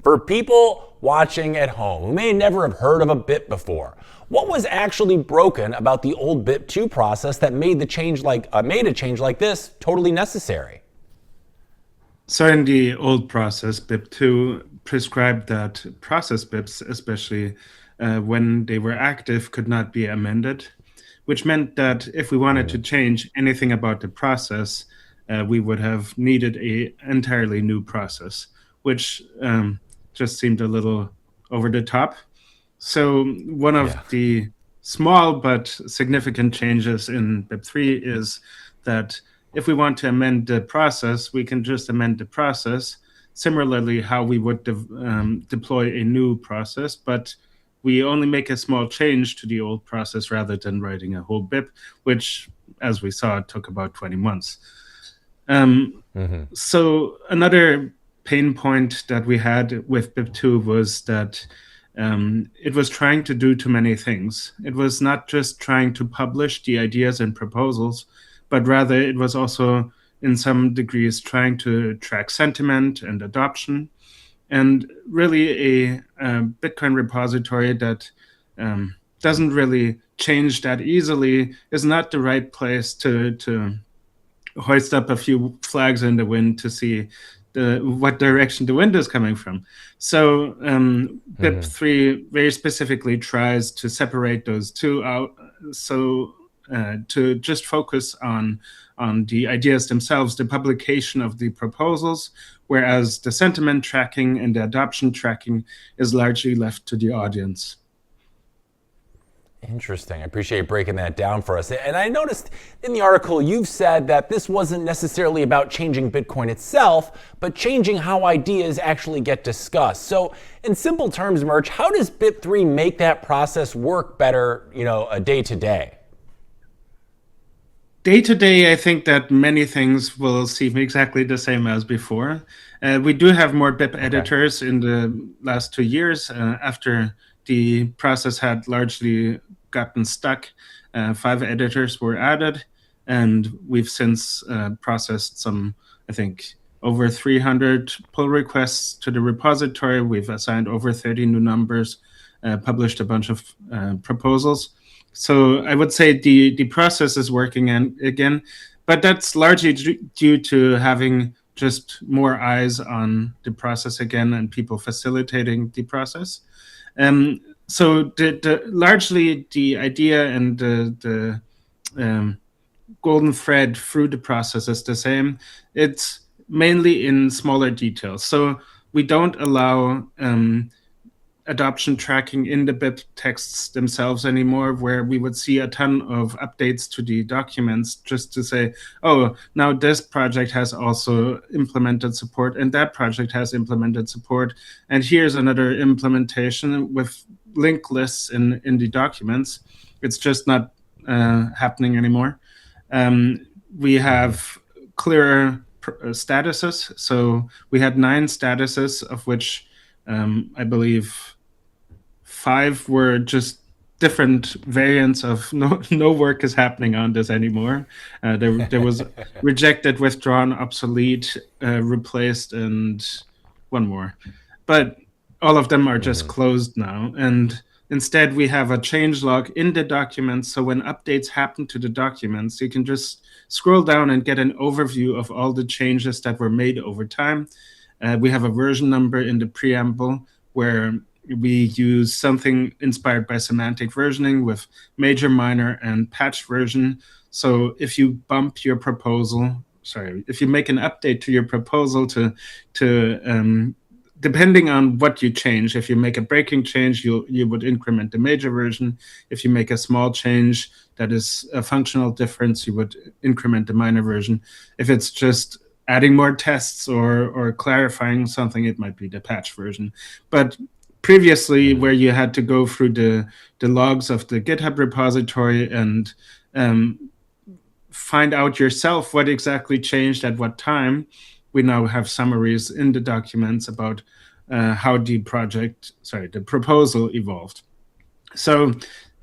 For people watching at home who may never have heard of a BIP before, what was actually broken about the old BIP2 process that made a change like this totally necessary? So in the old process, BIP2 prescribed that process BIPs, especially when they were active, could not be amended, which meant that if we wanted to change anything about the process, we would have needed an entirely new process, which just seemed a little over the top. So one of the small but significant changes in BIP3 is that if we want to amend the process, we can just amend the process. Similarly, how we would deploy a new process, but we only make a small change to the old process rather than writing a whole BIP, which, as we saw, took about 20 months. So another pain point that we had with BIP2 was that it was trying to do too many things. It was not just trying to publish the ideas and proposals, but rather it was also in some degrees trying to track sentiment and adoption. And really a Bitcoin repository that doesn't really change that easily is not the right place to hoist up a few flags in the wind to see what direction the wind is coming from. So BIP3 very specifically tries to separate those two out, so to just focus on the ideas themselves, the publication of the proposals, whereas the sentiment tracking and the adoption tracking is largely left to the audience. Interesting. I appreciate breaking that down for us. And I noticed in the article you've said that this wasn't necessarily about changing Bitcoin itself, but changing how ideas actually get discussed. So in simple terms, Merch, how does BIP3 make that process work better, day to day? Day to day, I think that many things will seem exactly the same as before. We do have more BIP editors in the last 2 years after the process had largely gotten stuck. 5 editors were added, and we've since processed some, I think, over 300 pull requests to the repository. We've assigned over 30 new numbers, published a bunch of proposals. So I would say the process is working again, but that's largely due to having just more eyes on the process again and people facilitating the process. So largely the idea and the golden thread through the process is the same. It's mainly in smaller details. So we don't allow adoption tracking in the BIP texts themselves anymore, where we would see a ton of updates to the documents just to say, oh, now this project has also implemented support and that project has implemented support. And here's another implementation with link lists in the documents. It's just not happening anymore. We have clearer statuses. So we had 9 statuses, of which I believe 5 were just different variants of no work is happening on this anymore. There was rejected, withdrawn, obsolete, replaced, and one more. But all of them are just closed now. And instead, we have a change log in the documents. So when updates happen to the documents, you can just scroll down and get an overview of all the changes that were made over time. We have a version number in the preamble where we use something inspired by semantic versioning with major, minor, and patch version. So if you bump your proposal, if you make an update to your proposal to depending on what you change, if you make a breaking change, you would increment the major version. If you make a small change that is a functional difference, you would increment the minor version. If it's just adding more tests or clarifying something, it might be the patch version. But previously, where you had to go through the logs of the GitHub repository and find out yourself what exactly changed at what time, we now have summaries in the documents about how the proposal evolved. So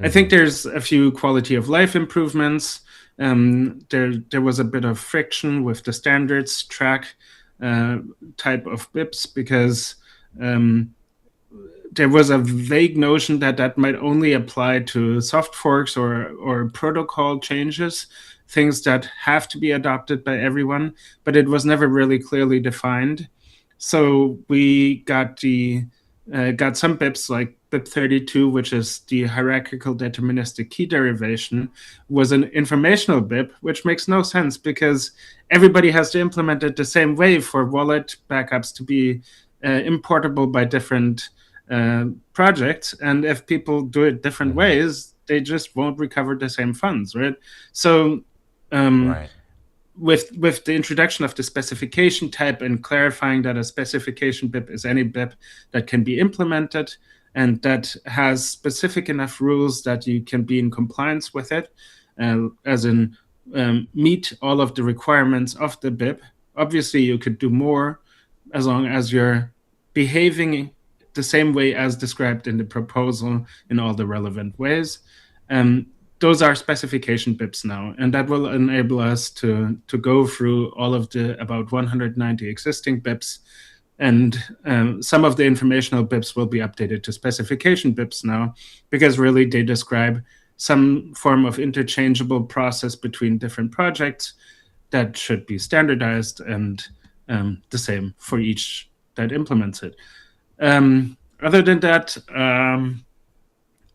I think there's a few quality of life improvements. There was a bit of friction with the standards track type of BIPs because there was a vague notion that might only apply to soft forks or protocol changes, things that have to be adopted by everyone, but it was never really clearly defined. So we got some BIPs like BIP 32, which is the hierarchical deterministic key derivation, was an informational BIP, which makes no sense because everybody has to implement it the same way for wallet backups to be importable by different projects. And if people do it different ways, they just won't recover the same funds, right? So with the introduction of the specification type and clarifying that a specification BIP is any BIP that can be implemented and that has specific enough rules that you can be in compliance with it, as in meet all of the requirements of the BIP. Obviously, you could do more as long as you're behaving the same way as described in the proposal in all the relevant ways. Those are specification BIPs now, and that will enable us to go through all of the about 190 existing BIPs, and some of the informational BIPs will be updated to specification BIPs now, because really they describe some form of interchangeable process between different projects that should be standardized and the same for each that implements it. Other than that,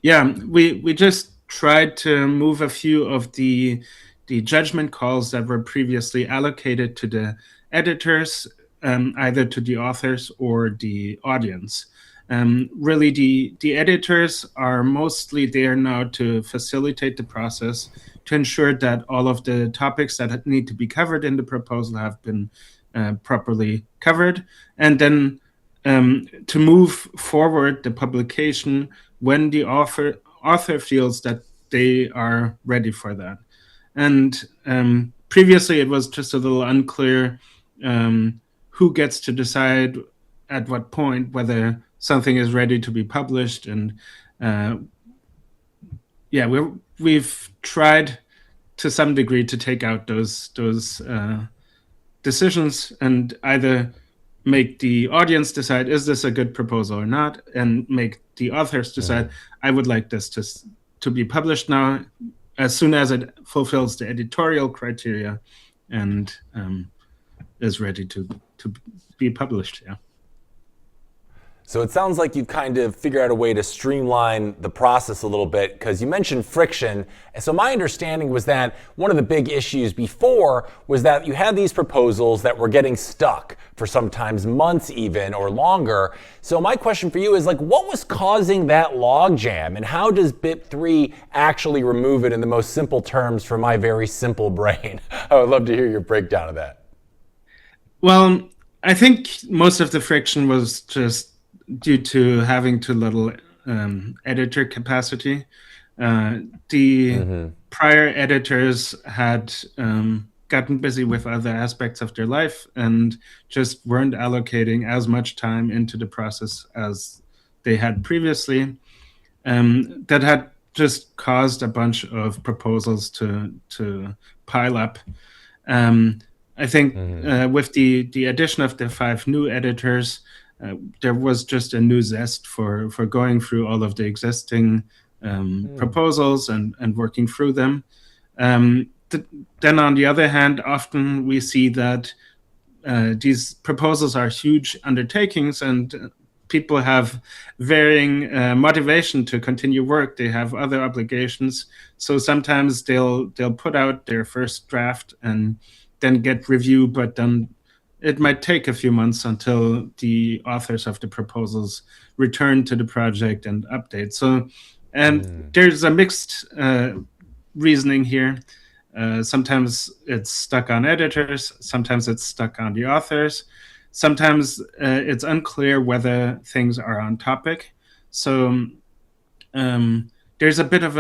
we just tried to move a few of the judgment calls that were previously allocated to the editors, either to the authors or the audience. Really, the editors are mostly there now to facilitate the process, to ensure that all of the topics that need to be covered in the proposal have been properly covered, and then to move forward the publication when the author feels that they are ready for that. And previously it was just a little unclear who gets to decide at what point whether something is ready to be published. And we've tried to some degree to take out those decisions and either make the audience decide, is this a good proposal or not, and make the authors decide, I would like this to be published now as soon as it fulfills the editorial criteria and is ready to be published. Yeah. So it sounds like you kind of figured out a way to streamline the process a little bit, because you mentioned friction. And so my understanding was that one of the big issues before was that you had these proposals that were getting stuck for sometimes months even or longer. So my question for you is, like, what was causing that logjam, and how does BIP3 actually remove it in the most simple terms for my very simple brain? I would love to hear your breakdown of that. Well, I think most of the friction was just due to having too little editor capacity. The prior editors had gotten busy with other aspects of their life and just weren't allocating as much time into the process as they had previously. That had just caused a bunch of proposals to pile up. I think with the addition of the 5 new editors, there was just a new zest for going through all of the existing proposals and working through them. Then on the other hand, often we see that these proposals are huge undertakings and people have varying motivation to continue work. They have other obligations. So sometimes they'll put out their first draft and then get review, but then it might take a few months until the authors of the proposals return to the project and update. So, and there's a mixed reasoning here. Sometimes it's stuck on editors, sometimes it's stuck on the authors, sometimes it's unclear whether things are on topic. So there's a bit of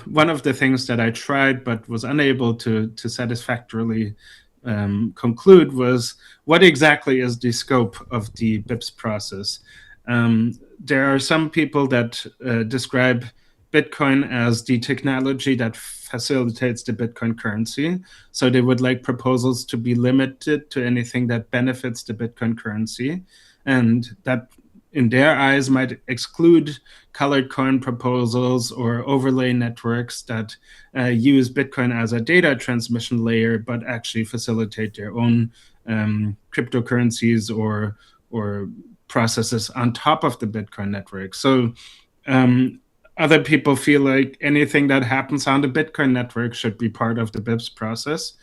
one of the things that I tried but was unable to satisfactorily conclude was, what exactly is the scope of the BIPs process? There are some people that describe Bitcoin as the technology that facilitates the Bitcoin currency. So they would like proposals to be limited to anything that benefits the Bitcoin currency. And that, in their eyes, might exclude colored coin proposals or overlay networks that use Bitcoin as a data transmission layer, but actually facilitate their own cryptocurrencies or processes on top of the Bitcoin network. So other people feel like anything that happens on the Bitcoin network should be part of the BIPs process.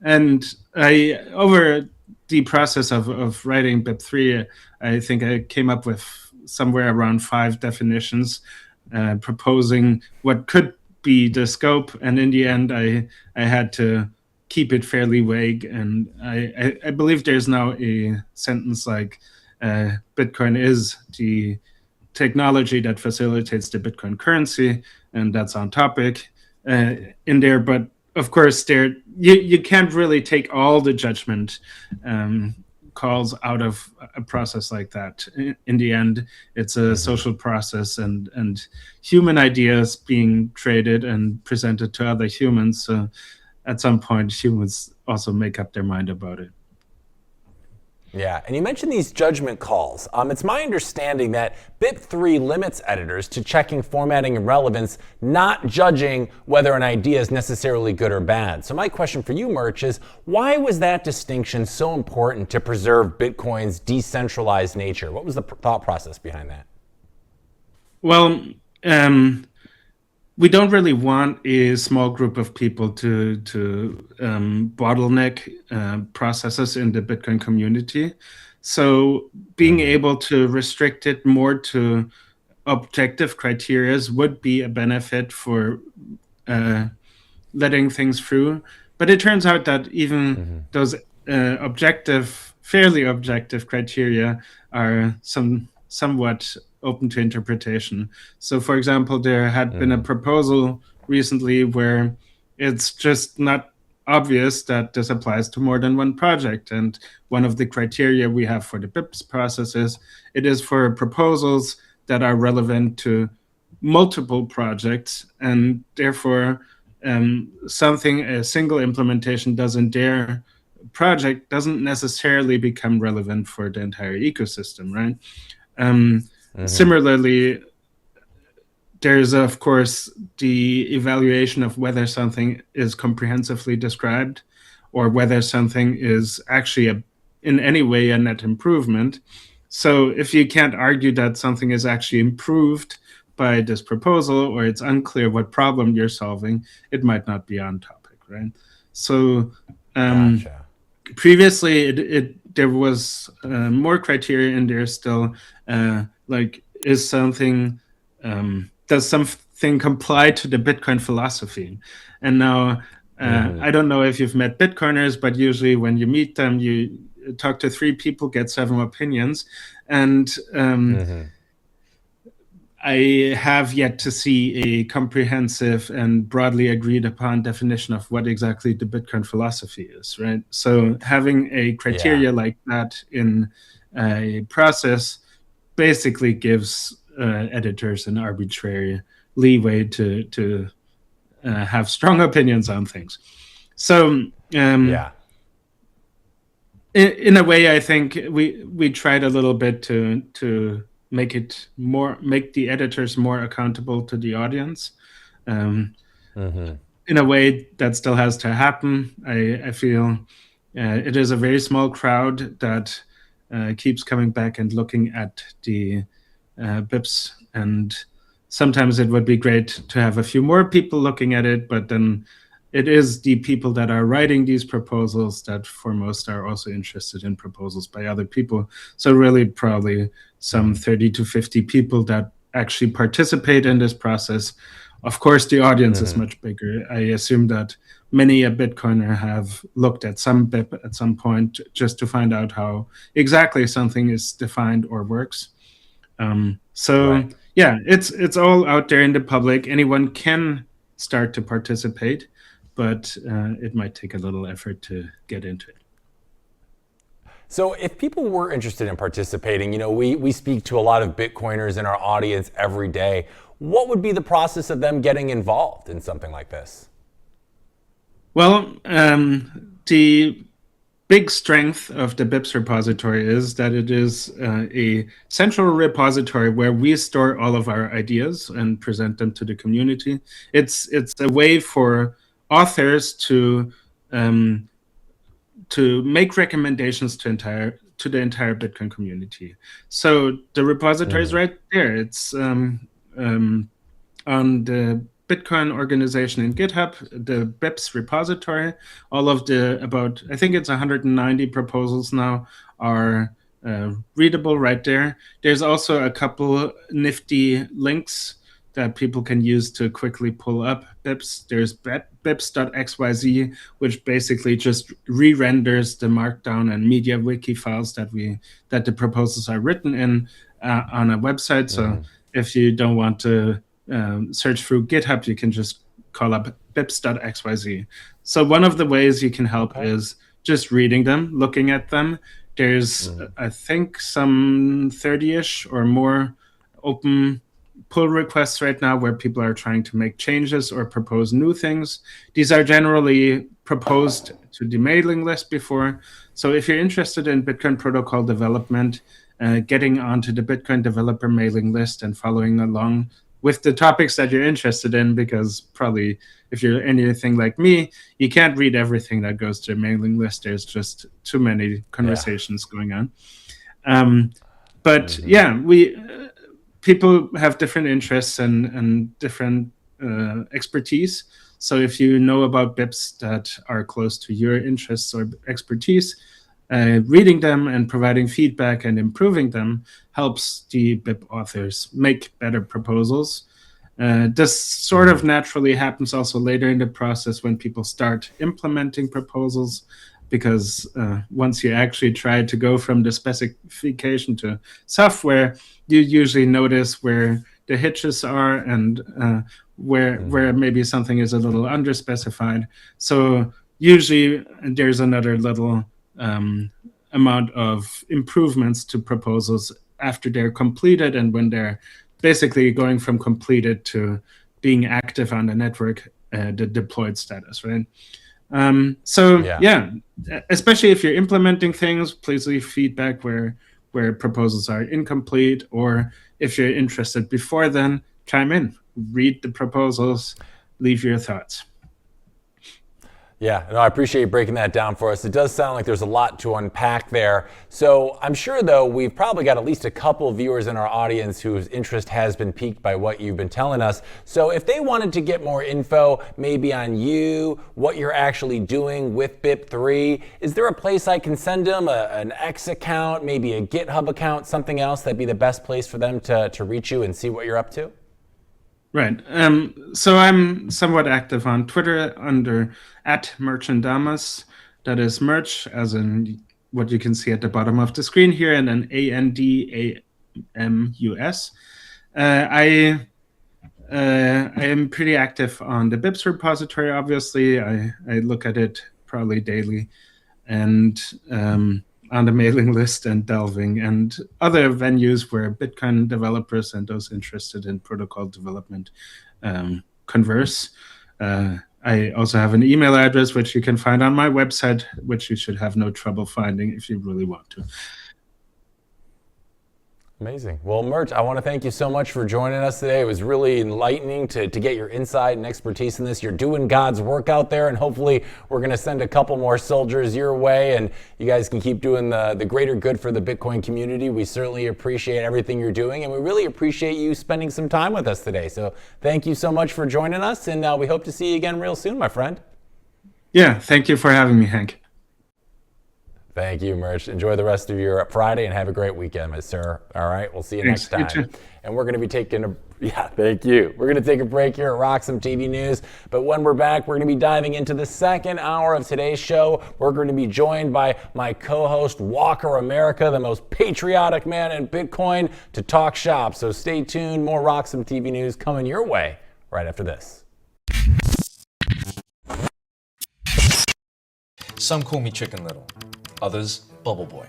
And over the process of writing BIP3, I think I came up with somewhere around 5 definitions proposing what could be the scope. And in the end, I had to keep it fairly vague. And I believe there's now a sentence like, Bitcoin is the technology that facilitates the Bitcoin currency, and that's on topic in there. But of course, you can't really take all the judgment calls out of a process like that. In the end, it's a social process and human ideas being traded and presented to other humans. So at some point, humans also make up their mind about it. Yeah, and you mentioned these judgment calls. It's my understanding that BIP3 limits editors to checking formatting and relevance, not judging whether an idea is necessarily good or bad. So my question for you, Murch, is why was that distinction so important to preserve Bitcoin's decentralized nature? What was the thought process behind that? Well, we don't really want a small group of people to bottleneck processes in the Bitcoin community. So being able to restrict it more to objective criteria would be a benefit for letting things through. But it turns out that even those fairly objective criteria are somewhat open to interpretation. So, for example, there had been a proposal recently where it's just not obvious that this applies to more than one project. And one of the criteria we have for the BIPs process is it is for proposals that are relevant to multiple projects, and therefore something a single implementation doesn't dare project doesn't necessarily become relevant for the entire ecosystem, right? Similarly, there's, of course, the evaluation of whether something is comprehensively described or whether something is actually in any way a net improvement. So if you can't argue that something is actually improved by this proposal, or it's unclear what problem you're solving, it might not be on topic, right? So Gotcha. previously, there was more criteria in there still, like is something does something comply to the Bitcoin philosophy? And now, I don't know if you've met Bitcoiners, but usually when you meet them, you talk to 3 people, get 7 opinions. And I have yet to see a comprehensive and broadly agreed upon definition of what exactly the Bitcoin philosophy is, right? So having a criteria like that in a process basically gives editors an arbitrary leeway to have strong opinions on things. So in a way, I think we tried a little bit to make the editors more accountable to the audience. In a way that still has to happen. I feel it is a very small crowd that keeps coming back and looking at the BIPs, and sometimes it would be great to have a few more people looking at it, but then it is the people that are writing these proposals that foremost are also interested in proposals by other people. So really probably some 30 to 50 people that actually participate in this process. Of course, the audience is much bigger. I assume that many a Bitcoiner have looked at some BIP at some point just to find out how exactly something is defined or works. Yeah, it's all out there in the public. Anyone can start to participate, but it might take a little effort to get into it. So if people were interested in participating, we speak to a lot of Bitcoiners in our audience every day. What would be the process of them getting involved in something like this? Well, the big strength of the BIPs repository is that it is a central repository where we store all of our ideas and present them to the community. It's a way for authors to make recommendations to the entire Bitcoin community. So the repository is right there. It's on the Bitcoin organization in GitHub, the BIPs repository. All of the I think it's 190 proposals now are readable right there. There's also a couple nifty links that people can use to quickly pull up BIPs. There's bips.xyz, which basically just re-renders the markdown and media wiki files that the proposals are written in on a website. So if you don't want to search through GitHub, you can just call up bips.xyz. So one of the ways you can help is just reading them, looking at them. There's, I think, some 30-ish or more open pull requests right now where people are trying to make changes or propose new things. These are generally proposed to the mailing list before. So if you're interested in Bitcoin protocol development, getting onto the Bitcoin developer mailing list and following along with the topics that you're interested in, because probably if you're anything like me, you can't read everything that goes to the mailing list. There's just too many conversations going on. But yeah, people have different interests and different expertise. So if you know about BIPs that are close to your interests or expertise, reading them and providing feedback and improving them helps the BIP authors make better proposals. This sort of naturally happens also later in the process when people start implementing proposals, because once you actually try to go from the specification to software, you usually notice where the hitches are and where maybe something is a little underspecified. So usually there's another little amount of improvements to proposals after they're completed and when they're basically going from completed to being active on the network, the deployed status, right? Yeah, especially if you're implementing things, please leave feedback where proposals are incomplete, or if you're interested before then, chime in, read the proposals, leave your thoughts. Yeah, no, I appreciate you breaking that down for us. It does sound like there's a lot to unpack there. So I'm sure, though, we've probably got at least a couple of viewers in our audience whose interest has been piqued by what you've been telling us. So if they wanted to get more info, maybe on you, what you're actually doing with BIP3, is there a place I can send them, an X account, maybe a GitHub account, something else that'd be the best place for them to reach you and see what you're up to? Right. So I'm somewhat active on Twitter under @merchandamus. That is merch, as in what you can see at the bottom of the screen here, and then ANDAMUS. I am pretty active on the BIPs repository, obviously. I look at it probably daily. And on the mailing list and delving and other venues where Bitcoin developers and those interested in protocol development converse. I also have an email address, which you can find on my website, which you should have no trouble finding if you really want to. Amazing. Well, Mert, I want to thank you so much for joining us today. It was really enlightening to get your insight and expertise in this. You're doing God's work out there, and hopefully we're going to send a couple more soldiers your way, and you guys can keep doing the greater good for the Bitcoin community. We certainly appreciate everything you're doing, and we really appreciate you spending some time with us today. So thank you so much for joining us, and we hope to see you again real soon, my friend. Yeah, thank you for having me, Hank. Thank you, Merch. Enjoy the rest of your Friday and have a great weekend, my sir. All right, we'll see you Thanks. next time. And we're going to be taking thank you. We're going to take a break here at RoxomTV News. But when we're back, we're going to be diving into the second hour of today's show. We're going to be joined by my co-host, Walker America, the most patriotic man in Bitcoin, to talk shop. So stay tuned. More RoxomTV News coming your way right after this. Some call me Chicken Little. Others, Bubble Boy.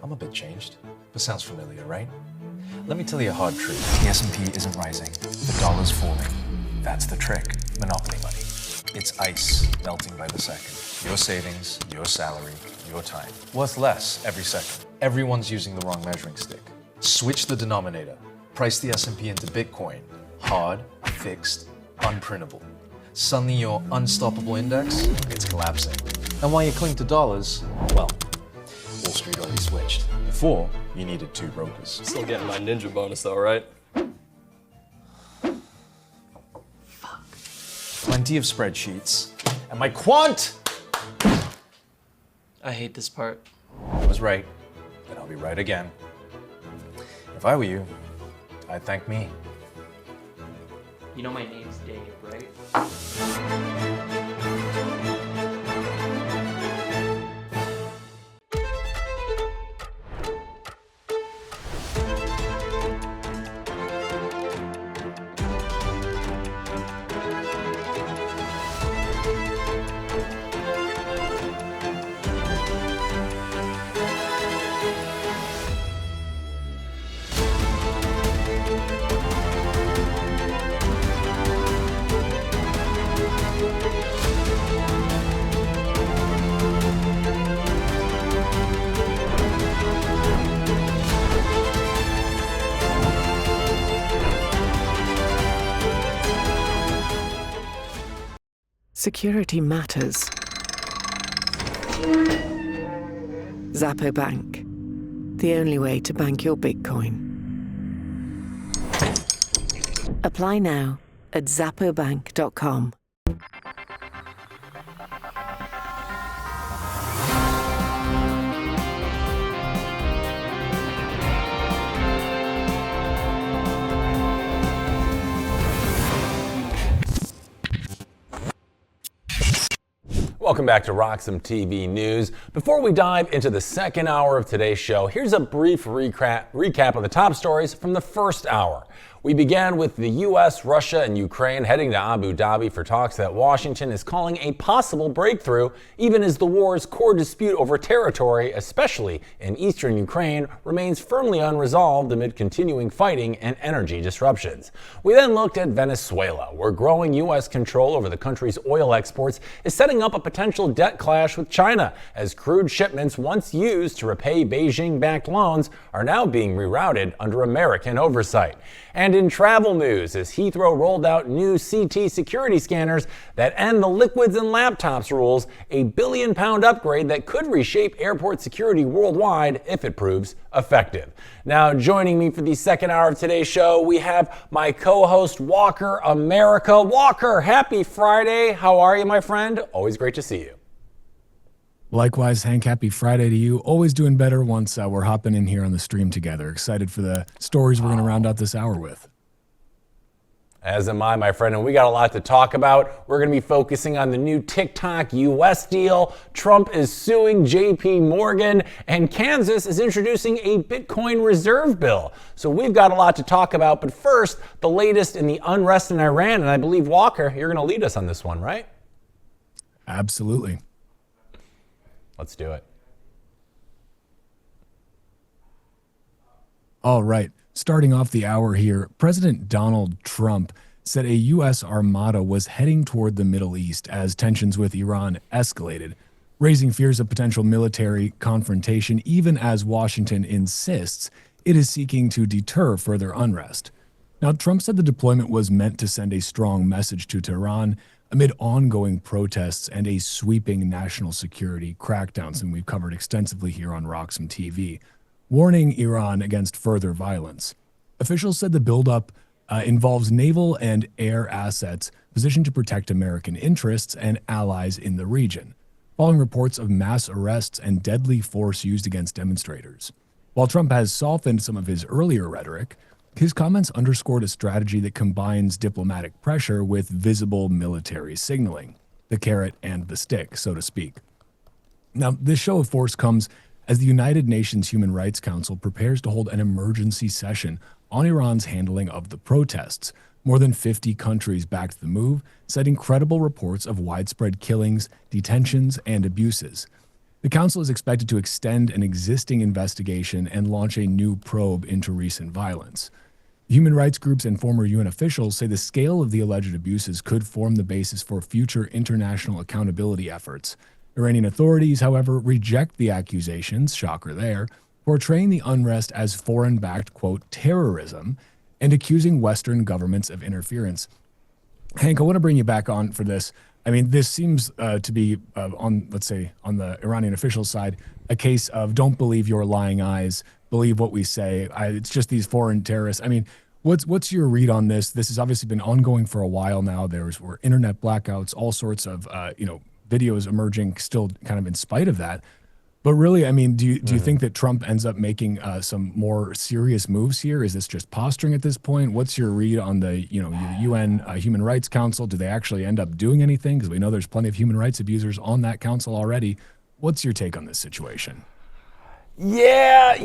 I'm a bit changed, but sounds familiar, right? Let me tell you a hard truth. The S&P isn't rising. The dollar's falling. That's the trick. Monopoly money. It's ice melting by the second. Your savings, your salary, your time. Worth less every second. Everyone's using the wrong measuring stick. Switch the denominator. Price the S&P into Bitcoin. Hard, fixed, unprintable. Suddenly your unstoppable index, it's collapsing. And while you cling to dollars, well, Wall Street already switched. Before, you needed 2 brokers. Still getting my ninja bonus though, right? Fuck. Plenty of spreadsheets. And my quant! I hate this part. I was right, and I'll be right again. If I were you, I'd thank me. You know my name's Dave, right? Security matters. Zappo Bank, the only way to bank your Bitcoin. Apply now at zappobank.com. Welcome back to RoxomTV News. Before we dive into the second hour of today's show, here's a brief recap of the top stories from the first hour. We began with the U.S., Russia, and Ukraine heading to Abu Dhabi for talks that Washington is calling a possible breakthrough, even as the war's core dispute over territory, especially in eastern Ukraine, remains firmly unresolved amid continuing fighting and energy disruptions. We then looked at Venezuela, where growing U.S. control over the country's oil exports is setting up a potential debt clash with China, as crude shipments once used to repay Beijing-backed loans are now being rerouted under American oversight. And in travel news, as Heathrow rolled out new CT security scanners that end the liquids and laptops rules, a billion-pound upgrade that could reshape airport security worldwide if it proves effective. Now, joining me for the second hour of today's show, we have my co-host Walker America. Walker, happy Friday. How are you, my friend? Always great to see you. Likewise, Hank, happy Friday to you. Always doing better once we're hopping in here on the stream together. Excited for the stories we're going to round out this hour with. As am I, my friend, and we got a lot to talk about. We're going to be focusing on the new TikTok US deal. Trump is suing JP Morgan, and Kansas is introducing a Bitcoin reserve bill. So we've got a lot to talk about, but first, the latest in the unrest in Iran, and I believe, Walker, you're going to lead us on this one, right? Absolutely. Let's do it. All right. Starting off the hour here, President Donald Trump said a U.S. armada was heading toward the Middle East as tensions with Iran escalated, raising fears of potential military confrontation, even as Washington insists it is seeking to deter further unrest. Now, Trump said the deployment was meant to send a strong message to Tehran amid ongoing protests and a sweeping national security crackdown, something we've covered extensively here on RoxomTV, warning Iran against further violence. Officials said the buildup involves naval and air assets positioned to protect American interests and allies in the region, following reports of mass arrests and deadly force used against demonstrators. While Trump has softened some of his earlier rhetoric, his comments underscored a strategy that combines diplomatic pressure with visible military signaling, the carrot and the stick, so to speak. Now, this show of force comes as the United Nations Human Rights Council prepares to hold an emergency session on Iran's handling of the protests. More than 50 countries backed the move, citing credible reports of widespread killings, detentions, and abuses. The council is expected to extend an existing investigation and launch a new probe into recent violence. Human rights groups and former UN officials say the scale of the alleged abuses could form the basis for future international accountability efforts. Iranian authorities, however, reject the accusations, shocker there, portraying the unrest as foreign-backed, quote, terrorism, and accusing Western governments of interference. Hank, I want to bring you back on for this. I mean, this seems to be, on the Iranian official side, a case of don't believe your lying eyes, believe what we say. It's just these foreign terrorists. I mean, what's your read on this? This has obviously been ongoing for a while now. Were internet blackouts, all sorts of videos emerging still kind of in spite of that. But really, I mean, do you think that Trump ends up making some more serious moves here? Is this just posturing at this point? What's your read on the UN Human Rights Council? Do they actually end up doing anything? Because we know there's plenty of human rights abusers on that council already. What's your take on this situation? Yeah,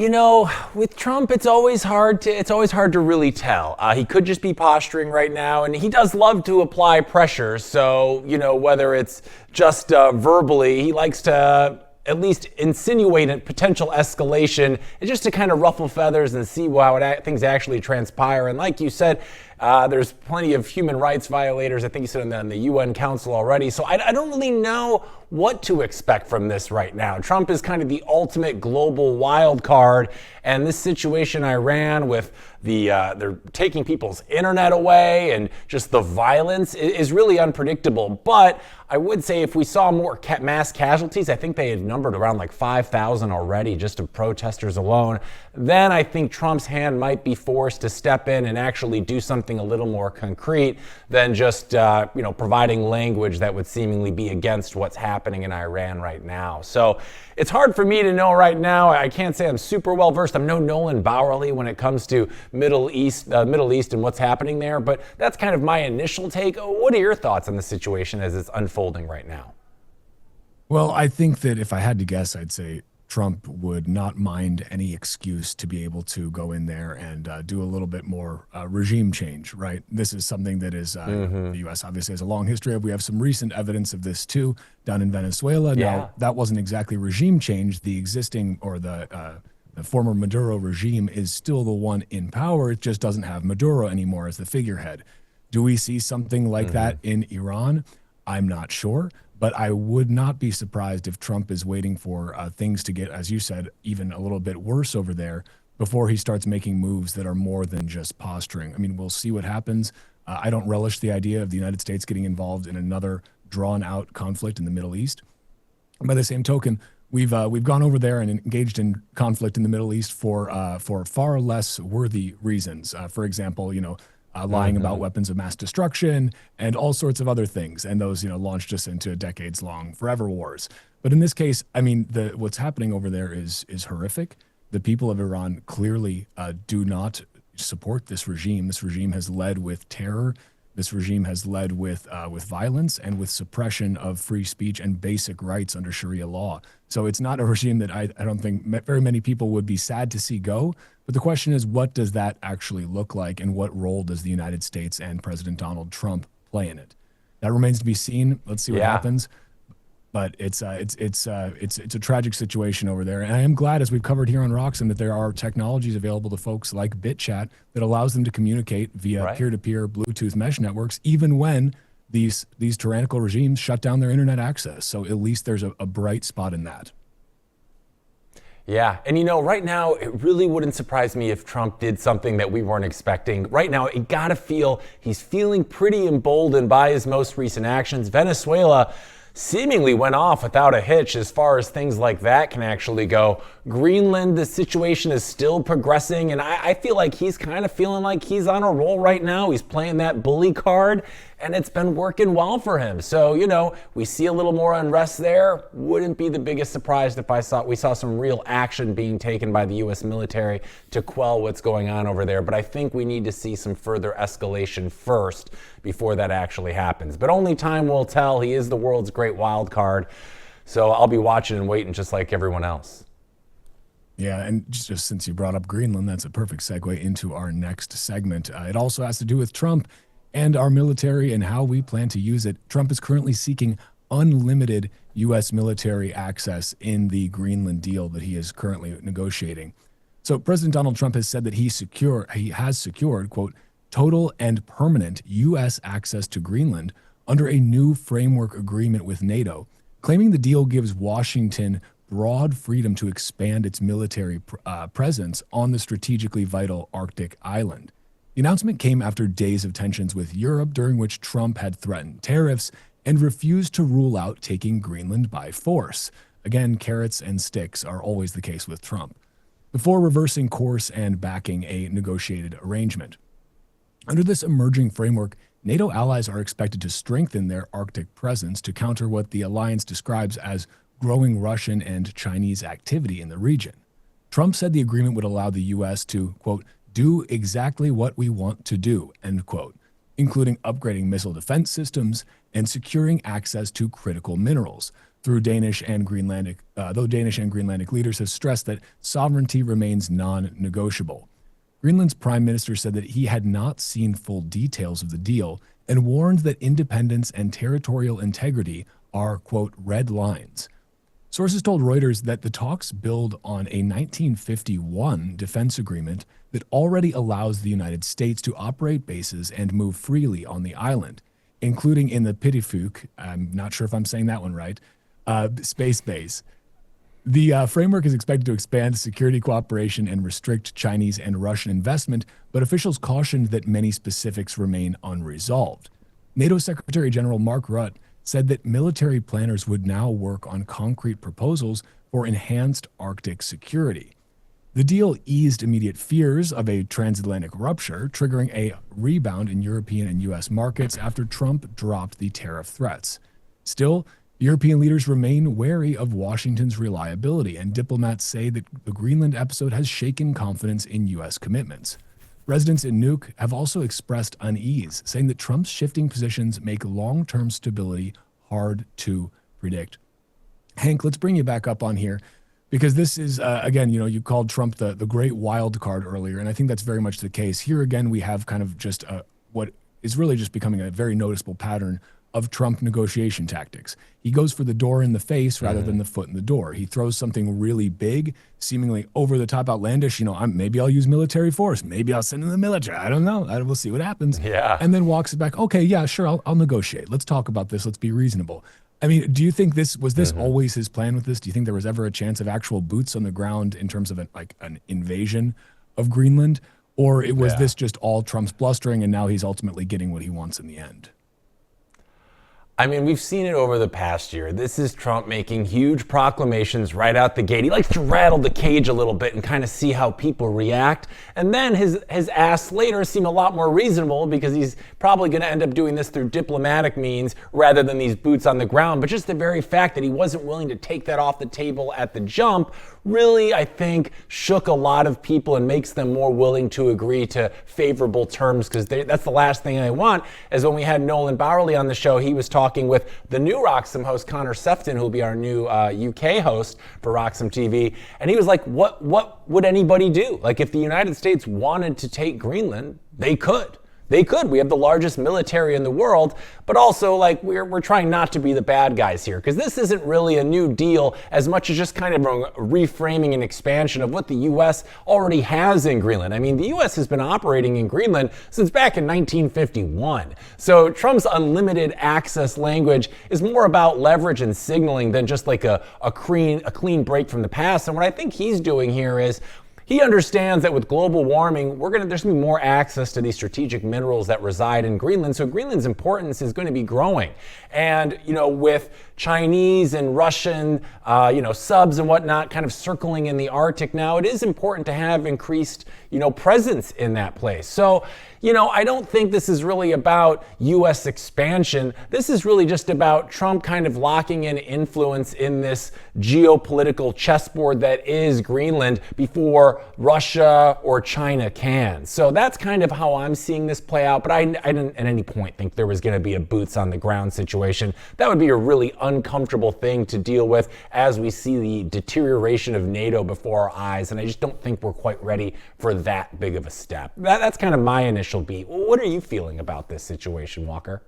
with Trump, it's always hard to really tell. He could just be posturing right now, and he does love to apply pressure. So, whether it's just verbally, he likes to at least insinuate a potential escalation, just to kind of ruffle feathers and see how things actually transpire. And like you said, there's plenty of human rights violators. I think you said on the UN Council already. So I don't really know what to expect from this right now. Trump is kind of the ultimate global wild card. And this situation in Iran with they're taking people's internet away and just the violence is really unpredictable. But I would say if we saw more mass casualties, I think they had numbered around like 5,000 already just of protesters alone, then I think Trump's hand might be forced to step in and actually do something a little more concrete than just providing language that would seemingly be against what's happening in Iran right now. So it's hard for me to know right now. I can't say I'm super well versed. I'm no Nolan Bowerly when it comes to Middle East and what's happening there, but that's kind of my initial take. What are your thoughts on the situation as it's unfolding right now? Well, I think that if I had to guess, I'd say Trump would not mind any excuse to be able to go in there and do a little bit more regime change, right? This is something that is the U.S. obviously has a long history of. We have some recent evidence of this too down in Venezuela. Yeah. Now, that wasn't exactly regime change. The existing or the former Maduro regime is still the one in power. It just doesn't have Maduro anymore as the figurehead. Do we see something like that in Iran? I'm not sure. But I would not be surprised if Trump is waiting for things to get, as you said, even a little bit worse over there before he starts making moves that are more than just posturing. I mean, we'll see what happens. I don't relish the idea of the United States getting involved in another drawn-out conflict in the Middle East. By the same token, we've gone over there and engaged in conflict in the Middle East for far less worthy reasons. For example, lying about weapons of mass destruction and all sorts of other things. And those, launched us into decades-long forever wars. But in this case, I mean, what's happening over there is horrific. The people of Iran clearly do not support this regime. This regime has led with terror. This regime has led with violence and with suppression of free speech and basic rights under Sharia law. So it's not a regime that I don't think very many people would be sad to see go. But the question is, what does that actually look like, and what role does the United States and President Donald Trump play in it? That remains to be seen. Let's see what happens. But it's a tragic situation over there. And I am glad, as we've covered here on Roxom, that there are technologies available to folks like BitChat that allows them to communicate via peer-to-peer Bluetooth mesh networks, even when these tyrannical regimes shut down their internet access. So at least there's a bright spot in that. Yeah, and right now, it really wouldn't surprise me if Trump did something that we weren't expecting. Right now, you gotta feel he's feeling pretty emboldened by his most recent actions. Venezuela seemingly went off without a hitch as far as things like that can actually go. Greenland, the situation is still progressing, and I feel like he's kind of feeling like he's on a roll right now. He's playing that bully card, and it's been working well for him. So, we see a little more unrest there. Wouldn't be the biggest surprise if we saw some real action being taken by the U.S. military to quell what's going on over there. But I think we need to see some further escalation first before that actually happens. But only time will tell. He is the world's great wild card. So I'll be watching and waiting just like everyone else. Yeah, and just since you brought up Greenland, that's a perfect segue into our next segment. It also has to do with Trump and our military and how we plan to use it. Trump is currently seeking unlimited U.S. military access in the Greenland deal that he is currently negotiating. So President Donald Trump has said that he has secured, quote, total and permanent U.S. access to Greenland under a new framework agreement with NATO, claiming the deal gives Washington broad freedom to expand its military presence on the strategically vital Arctic island. The announcement came after days of tensions with Europe, during which Trump had threatened tariffs and refused to rule out taking Greenland by force. Again, carrots and sticks are always the case with Trump, before reversing course and backing a negotiated arrangement. Under this emerging framework, NATO allies are expected to strengthen their Arctic presence to counter what the alliance describes as growing Russian and Chinese activity in the region. Trump said the agreement would allow the U.S. to, quote, do exactly what we want to do, end quote, including upgrading missile defense systems and securing access to critical minerals. Though Danish and Greenlandic leaders have stressed that sovereignty remains non-negotiable. Greenland's prime minister said that he had not seen full details of the deal and warned that independence and territorial integrity are, quote, red lines. Sources told Reuters that the talks build on a 1951 defense agreement that already allows the United States to operate bases and move freely on the island, including in the Pitifuk, I'm not sure if I'm saying that one right, space base. The framework is expected to expand security cooperation and restrict Chinese and Russian investment, but officials cautioned that many specifics remain unresolved. NATO Secretary General Mark Rutte said that military planners would now work on concrete proposals for enhanced Arctic security. The deal eased immediate fears of a transatlantic rupture, triggering a rebound in European and U.S. markets after Trump dropped the tariff threats. Still, European leaders remain wary of Washington's reliability, and diplomats say that the Greenland episode has shaken confidence in U.S. commitments. Residents in Nuuk have also expressed unease, saying that Trump's shifting positions make long-term stability hard to predict. Hank, let's bring you back up on here. because this is, again, you called Trump the great wild card earlier, and I think that's very much the case. Here again, we have kind of just what is really just becoming a very noticeable pattern of Trump negotiation tactics. He goes for the door in the face rather than the foot in the door. He throws something really big, seemingly over the top outlandish. Maybe I'll use military force. Maybe I'll send in the military. I don't know. We'll see what happens. Yeah. And then walks it back. Okay, yeah, sure. I'll negotiate. Let's talk about this. Let's be reasonable. I mean, do you think this was always his plan with this? Do you think there was ever a chance of actual boots on the ground in terms of an invasion of Greenland? Or was this just all Trump's blustering and now he's ultimately getting what he wants in the end? I mean, we've seen it over the past year. This is Trump making huge proclamations right out the gate. He likes to rattle the cage a little bit and kind of see how people react. And then his asks later seem a lot more reasonable because he's probably going to end up doing this through diplomatic means rather than these boots on the ground. But just the very fact that he wasn't willing to take that off the table at the jump really, I think, shook a lot of people and makes them more willing to agree to favorable terms, because that's the last thing I want. As when we had Nolan Bowerly on the show, he was talking with the new Roxom host, Connor Sefton, who will be our new UK host for RoxomTV, and he was like, what would anybody do? Like, if the United States wanted to take Greenland, they could. They could. We have the largest military in the world, but also, like, we're trying not to be the bad guys here, because this isn't really a new deal as much as just kind of a reframing and expansion of what the U.S. already has in Greenland. I mean, the U.S. has been operating in Greenland since back in 1951. So Trump's unlimited access language is more about leverage and signaling than just like a clean break from the past. And what I think he's doing here is, he understands that with global warming, there's going to be more access to these strategic minerals that reside in Greenland. So Greenland's importance is going to be growing. And, with Chinese and Russian, subs and whatnot kind of circling in the Arctic now, it is important to have increased, presence in that place. So, I don't think this is really about U.S. expansion. This is really just about Trump kind of locking in influence in this geopolitical chessboard that is Greenland before Russia or China can. So that's kind of how I'm seeing this play out. But I didn't at any point think there was going to be a boots on the ground situation. That would be a really uncomfortable thing to deal with as we see the deterioration of NATO before our eyes. And I just don't think we're quite ready for that big of a step. That's kind of my initial beat. What are you feeling about this situation, Walker?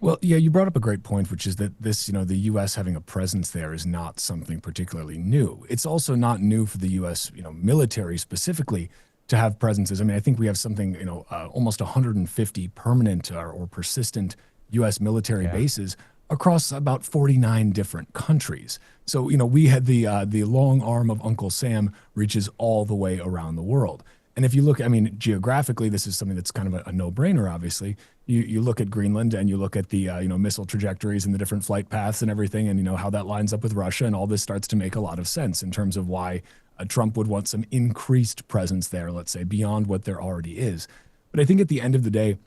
Well, yeah, you brought up a great point, which is that this, the U.S. having a presence there is not something particularly new. It's also not new for the U.S., military specifically to have presences. I mean, I think we have something, almost 150 permanent or persistent U.S. military bases across about 49 different countries. So, we had the long arm of Uncle Sam reaches all the way around the world. And if you look, geographically, this is something that's kind of a no-brainer, obviously. You look at Greenland and you look at the, missile trajectories and the different flight paths and everything, and how that lines up with Russia, and all this starts to make a lot of sense in terms of why Trump would want some increased presence there, let's say, beyond what there already is. But I think at the end of the day,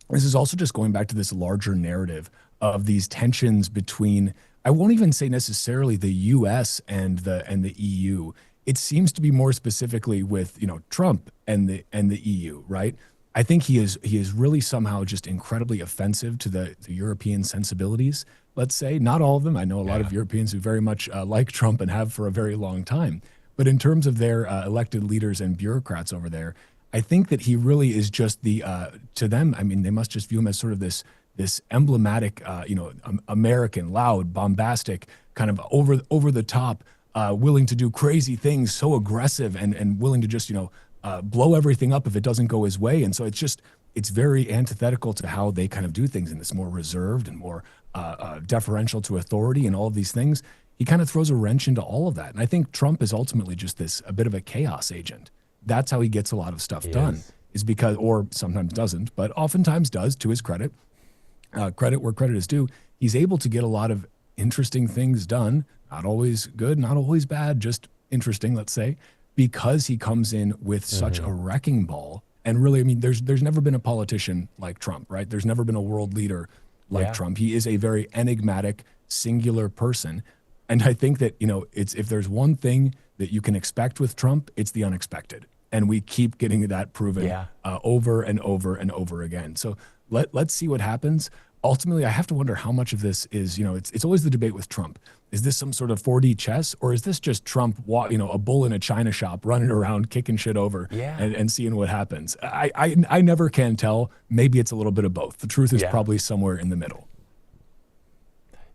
this is also just going back to this larger narrative of these tensions between, I won't even say necessarily the U.S. and the EU. It seems to be more specifically with Trump and the EU, right? I think he is really somehow just incredibly offensive to the European sensibilities. Let's say not all of them. I know a lot of Europeans who very much like Trump and have for a very long time. But in terms of their elected leaders and bureaucrats over there, I think that he really is just to them. I mean, they must just view him as sort of this emblematic, American, loud, bombastic, kind of over the top. Willing to do crazy things, so aggressive and willing to just, blow everything up if it doesn't go his way. And so it's very antithetical to how they kind of do things, and it's more reserved and more deferential to authority and all of these things. He kind of throws a wrench into all of that. And I think Trump is ultimately just a bit of a chaos agent. That's how he gets a lot of stuff done, is because, or sometimes doesn't, but oftentimes does, to his credit. Credit where credit is due. He's able to get a lot of interesting things done. Not always good, not always bad, just interesting, let's say, because he comes in with such a wrecking ball. And really, there's never been a politician like Trump, right? There's never been a world leader like Trump. He is a very enigmatic, singular person. And I think that, if there's one thing that you can expect with Trump, it's the unexpected. And we keep getting that proven over and over and over again. So let's see what happens. ultimately, I have to wonder how much of this is, it's always the debate with Trump. Is this some sort of 4D chess, or is this just Trump, a bull in a china shop running around kicking shit over and seeing what happens? I never can tell. Maybe it's a little bit of both. The truth is probably somewhere in the middle.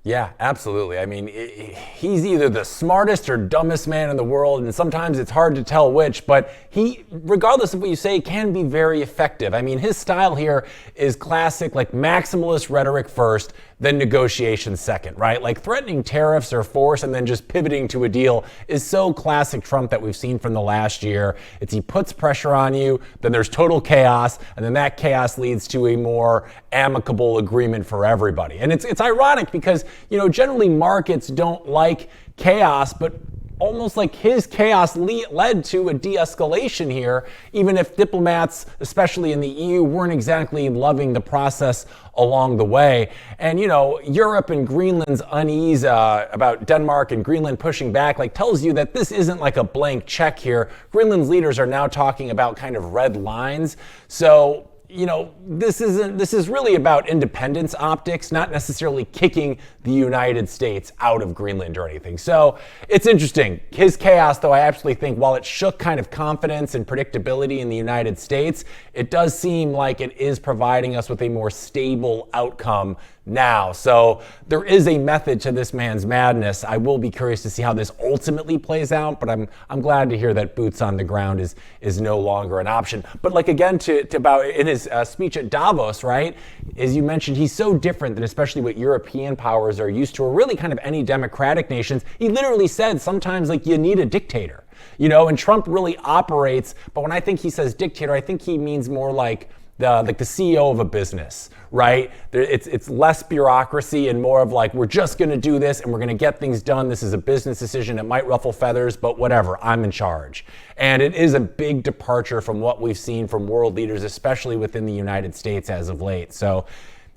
Yeah, absolutely. I mean, he's either the smartest or dumbest man in the world, and sometimes it's hard to tell which, but he, regardless of what you say, can be very effective. I mean, his style here is classic, like maximalist rhetoric first, then negotiation second, right? Like threatening tariffs or force and then just pivoting to a deal is so classic Trump that we've seen from the last year. It's he puts pressure on you, then there's total chaos, and then that chaos leads to a more amicable agreement for everybody. And it's ironic because, generally markets don't like chaos, but almost like his chaos led to a de-escalation here, even if diplomats, especially in the EU, weren't exactly loving the process along the way. And, Europe and Greenland's unease about Denmark and Greenland pushing back, tells you that this isn't like a blank check here. Greenland's leaders are now talking about kind of red lines. So, this is really about independence optics, not necessarily kicking the United States out of Greenland or anything. So it's interesting. His chaos, though, I actually think while it shook kind of confidence and predictability in the United States, it does seem like it is providing us with a more stable outcome now. So there is a method to this man's madness. I will be curious to see how this ultimately plays out, but I'm glad to hear that boots on the ground is no longer an option. But again, to about in his speech at Davos, right? As you mentioned, he's so different than especially what European powers are used to, or really kind of any democratic nations. He literally said sometimes you need a dictator, and Trump really operates. But when I think he says dictator, I think he means more like the CEO of a business, right? It's less bureaucracy and more of we're just going to do this and we're going to get things done. This is a business decision. It might ruffle feathers, but whatever, I'm in charge. And it is a big departure from what we've seen from world leaders, especially within the United States as of late. So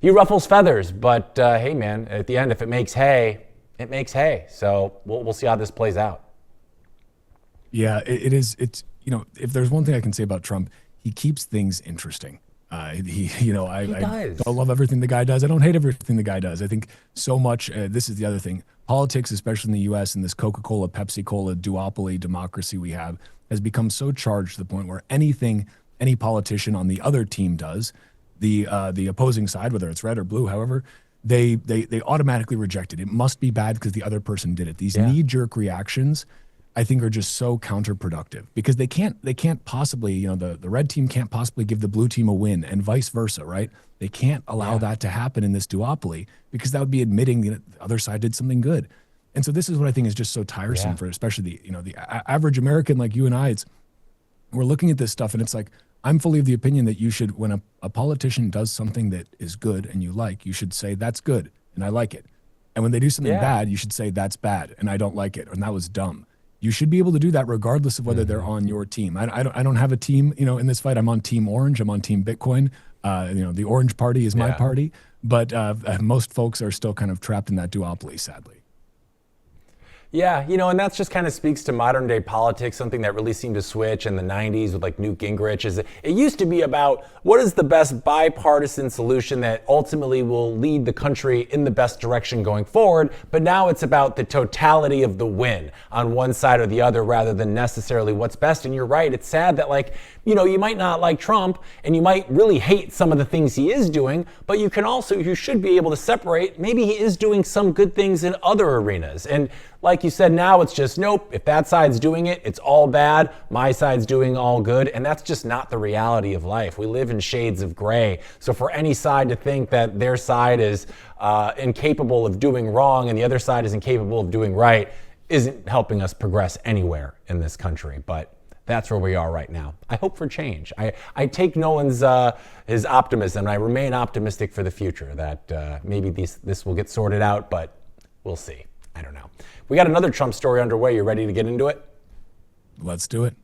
he ruffles feathers, but hey man, at the end, if it makes hay, it makes hay. So we'll see how this plays out. Yeah, it is. It's, if there's one thing I can say about Trump, he keeps things interesting. I don't love everything the guy does. I don't hate everything the guy does. I think so much, this is the other thing, politics, especially in the US and this Coca-Cola, Pepsi-Cola duopoly democracy we have, has become so charged to the point where anything any politician on the other team does, the opposing side, whether it's red or blue, however, they automatically reject it. It must be bad because the other person did it. These knee-jerk reactions, I think, are just so counterproductive because they can't possibly, the red team can't possibly give the blue team a win and vice versa, right? They can't allow that to happen in this duopoly because that would be admitting the other side did something good. And so this is what I think is just so tiresome for especially the average American like you and I. We're looking at this stuff and it's like, I'm fully of the opinion that you should, when a politician does something that is good and you like, you should say that's good and I like it. And when they do something bad, you should say that's bad and I don't like it and that was dumb. You should be able to do that regardless of whether they're on your team. I don't have a team, in this fight. I'm on Team Orange. I'm on Team Bitcoin. The Orange Party is my party. But most folks are still kind of trapped in that duopoly, sadly. Yeah, and that's just kind of speaks to modern day politics, something that really seemed to switch in the 90s with Newt Gingrich. It used to be about what is the best bipartisan solution that ultimately will lead the country in the best direction going forward. But now it's about the totality of the win on one side or the other rather than necessarily what's best. And you're right. It's sad that you might not like Trump and you might really hate some of the things he is doing, but you should be able to separate. Maybe he is doing some good things in other arenas. And like you said, now it's just, nope, if that side's doing it, it's all bad. My side's doing all good. And that's just not the reality of life. We live in shades of gray. So for any side to think that their side is incapable of doing wrong and the other side is incapable of doing right isn't helping us progress anywhere in this country. But that's where we are right now. I hope for change. I take Nolan's his optimism, and I remain optimistic for the future that maybe this will get sorted out, but we'll see. I don't know. We got another Trump story underway. You ready to get into it? Let's do it.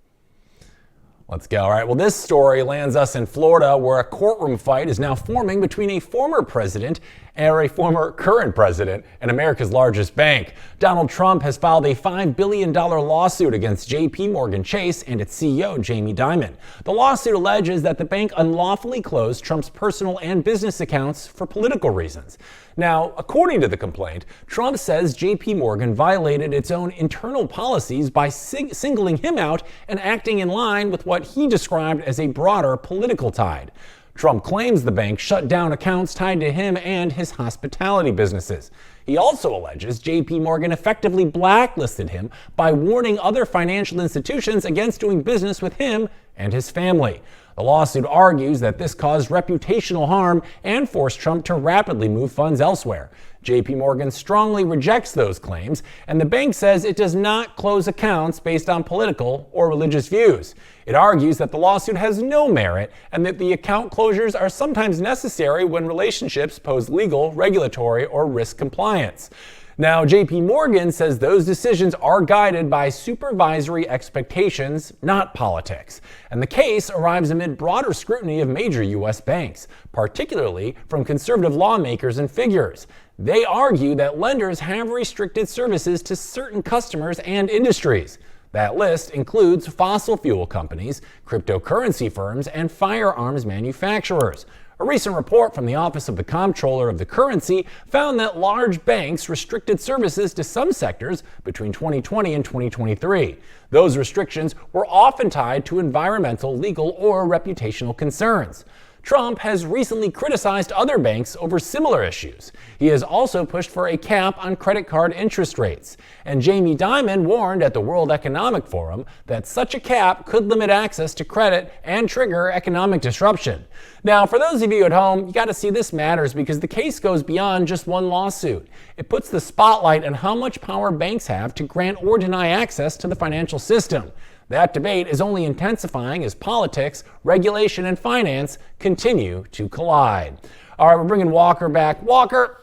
Let's go. All right. Well, this story lands us in Florida, where a courtroom fight is now forming between a former president or a former current president and America's largest bank. Donald Trump has filed a $5 billion lawsuit against JP Morgan Chase and its CEO, Jamie Dimon. The lawsuit alleges that the bank unlawfully closed Trump's personal and business accounts for political reasons. Now, according to the complaint, Trump says JP Morgan violated its own internal policies by singling him out and acting in line with what he described as a broader political tide. Trump claims the bank shut down accounts tied to him and his hospitality businesses. He also alleges JP Morgan effectively blacklisted him by warning other financial institutions against doing business with him and his family. The lawsuit argues that this caused reputational harm and forced Trump to rapidly move funds elsewhere. JP Morgan strongly rejects those claims, and the bank says it does not close accounts based on political or religious views. It argues that the lawsuit has no merit and that the account closures are sometimes necessary when relationships pose legal, regulatory, or risk compliance. Now, JP Morgan says those decisions are guided by supervisory expectations, not politics. And the case arrives amid broader scrutiny of major U.S. banks, particularly from conservative lawmakers and figures. They argue that lenders have restricted services to certain customers and industries. That list includes fossil fuel companies, cryptocurrency firms, and firearms manufacturers. A recent report from the Office of the Comptroller of the Currency found that large banks restricted services to some sectors between 2020 and 2023. Those restrictions were often tied to environmental, legal, or reputational concerns. Trump has recently criticized other banks over similar issues. He has also pushed for a cap on credit card interest rates. And Jamie Dimon warned at the World Economic Forum that such a cap could limit access to credit and trigger economic disruption. Now, for those of you at home, you got to see this matters because the case goes beyond just one lawsuit. It puts the spotlight on how much power banks have to grant or deny access to the financial system. That debate is only intensifying as politics, regulation, and finance continue to collide. All right, we're bringing Walker back. Walker,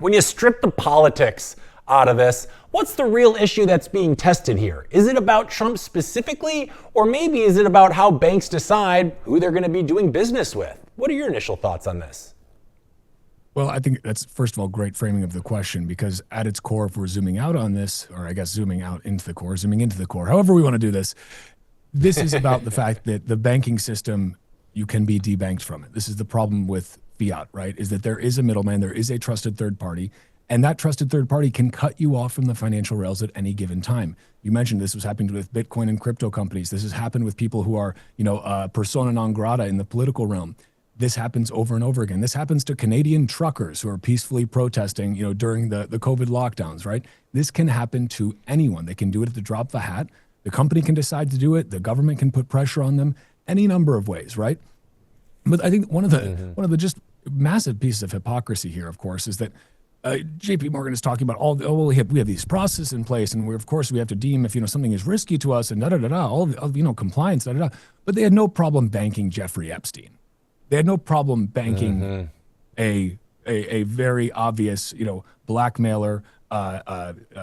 when you strip the politics out of this, what's the real issue that's being tested here? Is it about Trump specifically, or maybe is it about how banks decide who they're going to be doing business with? What are your initial thoughts on this? Well, I think that's, first of all, great framing of the question, because at its core, if we're zooming out on this, or I guess zooming out into the core, zooming into the core, however we want to do this, this is about the fact that the banking system, you can be debanked from it. This is the problem with fiat, right? Is that there is a middleman, there is a trusted third party, and that trusted third party can cut you off from the financial rails at any given time. You mentioned this was happening with Bitcoin and crypto companies. This has happened with people who are, persona non grata in the political realm. This happens over and over again. This happens to Canadian truckers who are peacefully protesting, during the COVID lockdowns, right? This can happen to anyone. They can do it at the drop of a hat. The company can decide to do it. The government can put pressure on them, any number of ways, right? But I think one of the just massive pieces of hypocrisy here, of course, is that JP Morgan is talking about we have these processes in place, and we have to deem if something is risky to us and compliance, But they had no problem banking Jeffrey Epstein. They had no problem banking a very obvious, blackmailer,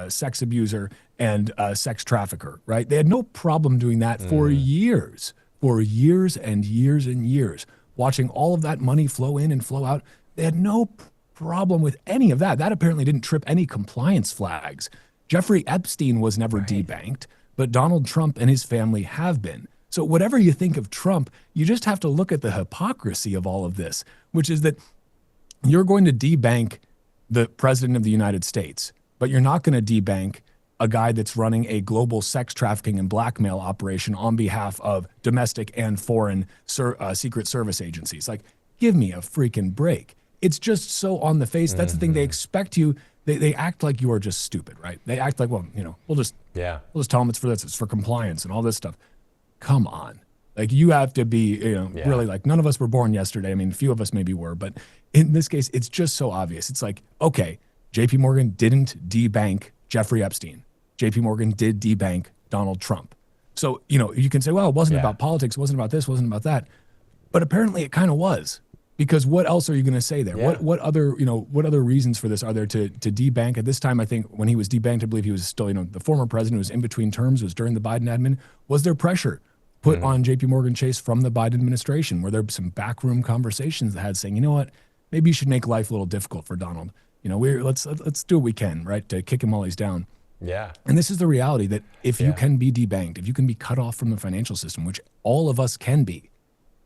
sex abuser, and sex trafficker, right? They had no problem doing that for years and years and years, watching all of that money flow in and flow out. They had no problem with any of that. That apparently didn't trip any compliance flags. Jeffrey Epstein was never debanked, but Donald Trump and his family have been. So whatever you think of Trump, you just have to look at the hypocrisy of all of this, which is that you're going to debank the president of the United States, but you're not going to debank a guy that's running a global sex trafficking and blackmail operation on behalf of domestic and foreign secret service agencies. Like, give me a freaking break. It's just so on the face. That's the thing. They expect you. They act like you are just stupid, right? They act like, we'll just tell them it's for this, it's for compliance and all this stuff. Come on. Like, you have to be, really, like, none of us were born yesterday. I mean, a few of us maybe were, but in this case, it's just so obvious. It's like, okay, JP Morgan didn't debank Jeffrey Epstein. JP Morgan did debank Donald Trump. So, you can say, well, it wasn't about politics, it wasn't about this, wasn't about that. But apparently it kind of was. Because what else are you going to say there? Yeah. What other reasons for this are there to debank? At this time, I think when he was debanked, I believe he was still, the former president who was in between terms, was during the Biden admin. Was there pressure put on JP Morgan Chase from the Biden administration? Were there some backroom conversations that had saying, you know what, maybe you should make life a little difficult for Donald. Let's do what we can, right, to kick him while he's down. Yeah. And this is the reality that if you can be debanked, if you can be cut off from the financial system, which all of us can be,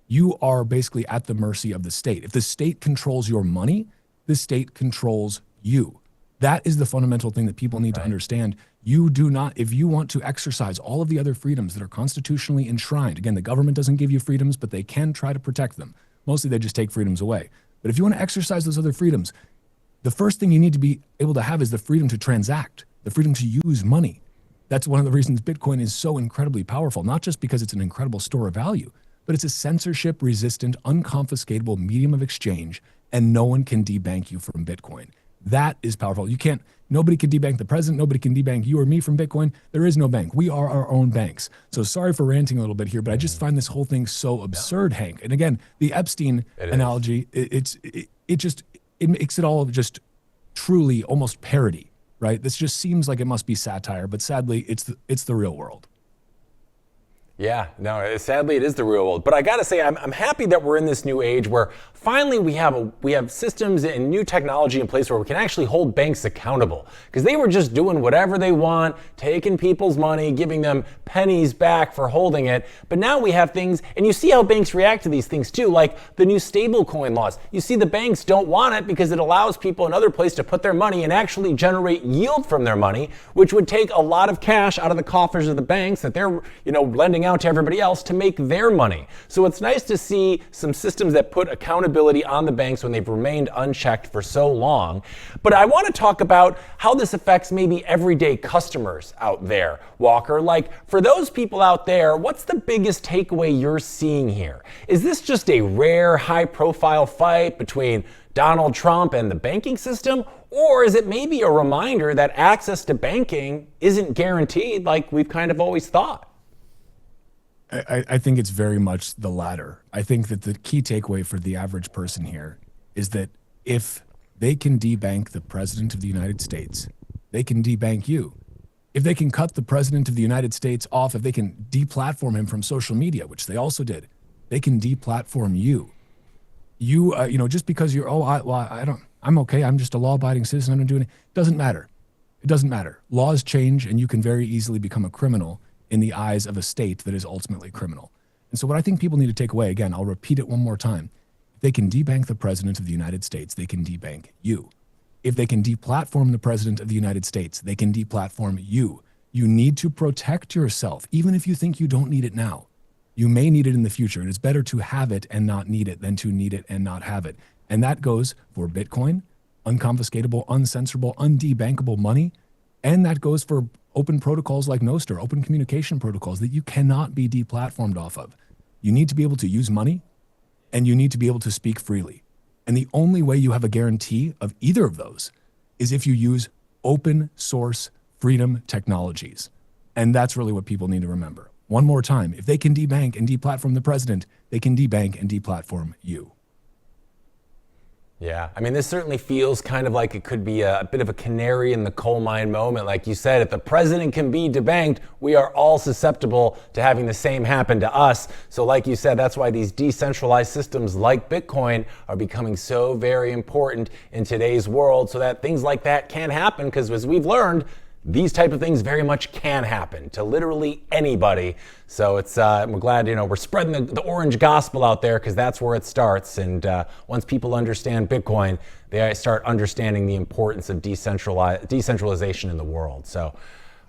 you are basically at the mercy of the state. If the state controls your money, the state controls you. That is the fundamental thing that people need to understand. You do not, if you want to exercise all of the other freedoms that are constitutionally enshrined, again, the government doesn't give you freedoms, but they can try to protect them. Mostly they just take freedoms away. But if you want to exercise those other freedoms, the first thing you need to be able to have is the freedom to transact, the freedom to use money. That's one of the reasons Bitcoin is so incredibly powerful, not just because it's an incredible store of value, but it's a censorship-resistant, unconfiscatable medium of exchange, and no one can debank you from Bitcoin. That is powerful. Nobody can debank the president. Nobody can debank you or me from Bitcoin. There is no bank. We are our own banks. So sorry for ranting a little bit here, but I just find this whole thing so absurd, Hank. And again, the Epstein analogy, it makes it all just truly almost parody, right? This just seems like it must be satire, but sadly, it's the real world. Yeah, no, sadly it is the real world. But I gotta say, I'm happy that we're in this new age where finally we have systems and new technology in place where we can actually hold banks accountable. Because they were just doing whatever they want, taking people's money, giving them pennies back for holding it. But now we have things, and you see how banks react to these things too, like the new stablecoin laws. You see the banks don't want it because it allows people in other places to put their money and actually generate yield from their money, which would take a lot of cash out of the coffers of the banks that they're, lending out to everybody else to make their money. So it's nice to see some systems that put accountability on the banks when they've remained unchecked for so long. But I want to talk about how this affects maybe everyday customers out there, Walker. Like, for those people out there, what's the biggest takeaway you're seeing here? Is this just a rare, high-profile fight between Donald Trump and the banking system? Or is it maybe a reminder that access to banking isn't guaranteed like we've kind of always thought? I think it's very much the latter. I think that the key takeaway for the average person here is that if they can debank the president of the United States, they can debank you. If they can cut the president of the United States off, if they can deplatform him from social media, which they also did, they can deplatform you. Just because you're, I'm okay, I'm just a law-abiding citizen, I'm not doing it. Doesn't matter. It doesn't matter. Laws change, and you can very easily become a criminal in the eyes of a state that is ultimately criminal. And so what I think people need to take away, again, I'll repeat it one more time. If they can debank the president of the United States, they can debank you. If they can deplatform the president of the United States, they can deplatform you. You need to protect yourself, even if you think you don't need it now. You may need it in the future, and it's better to have it and not need it than to need it and not have it. And that goes for Bitcoin, unconfiscatable, uncensorable, undebankable money, and that goes for open protocols like Nostr, open communication protocols that you cannot be deplatformed off of. You need to be able to use money, and you need to be able to speak freely. And the only way you have a guarantee of either of those is if you use open source freedom technologies. And that's really what people need to remember. One more time, if they can debank and deplatform the president, they can debank and deplatform you. Yeah, I mean, this certainly feels kind of like it could be a bit of a canary in the coal mine moment. Like you said, if the president can be debanked, we are all susceptible to having the same happen to us. So like you said, that's why these decentralized systems like Bitcoin are becoming so very important in today's world, so that things like that can't happen, because as we've learned, these type of things very much can happen to literally anybody. So it's we're glad, we're spreading the orange gospel out there, because that's where it starts. And once people understand Bitcoin, they start understanding the importance of decentralization in the world. So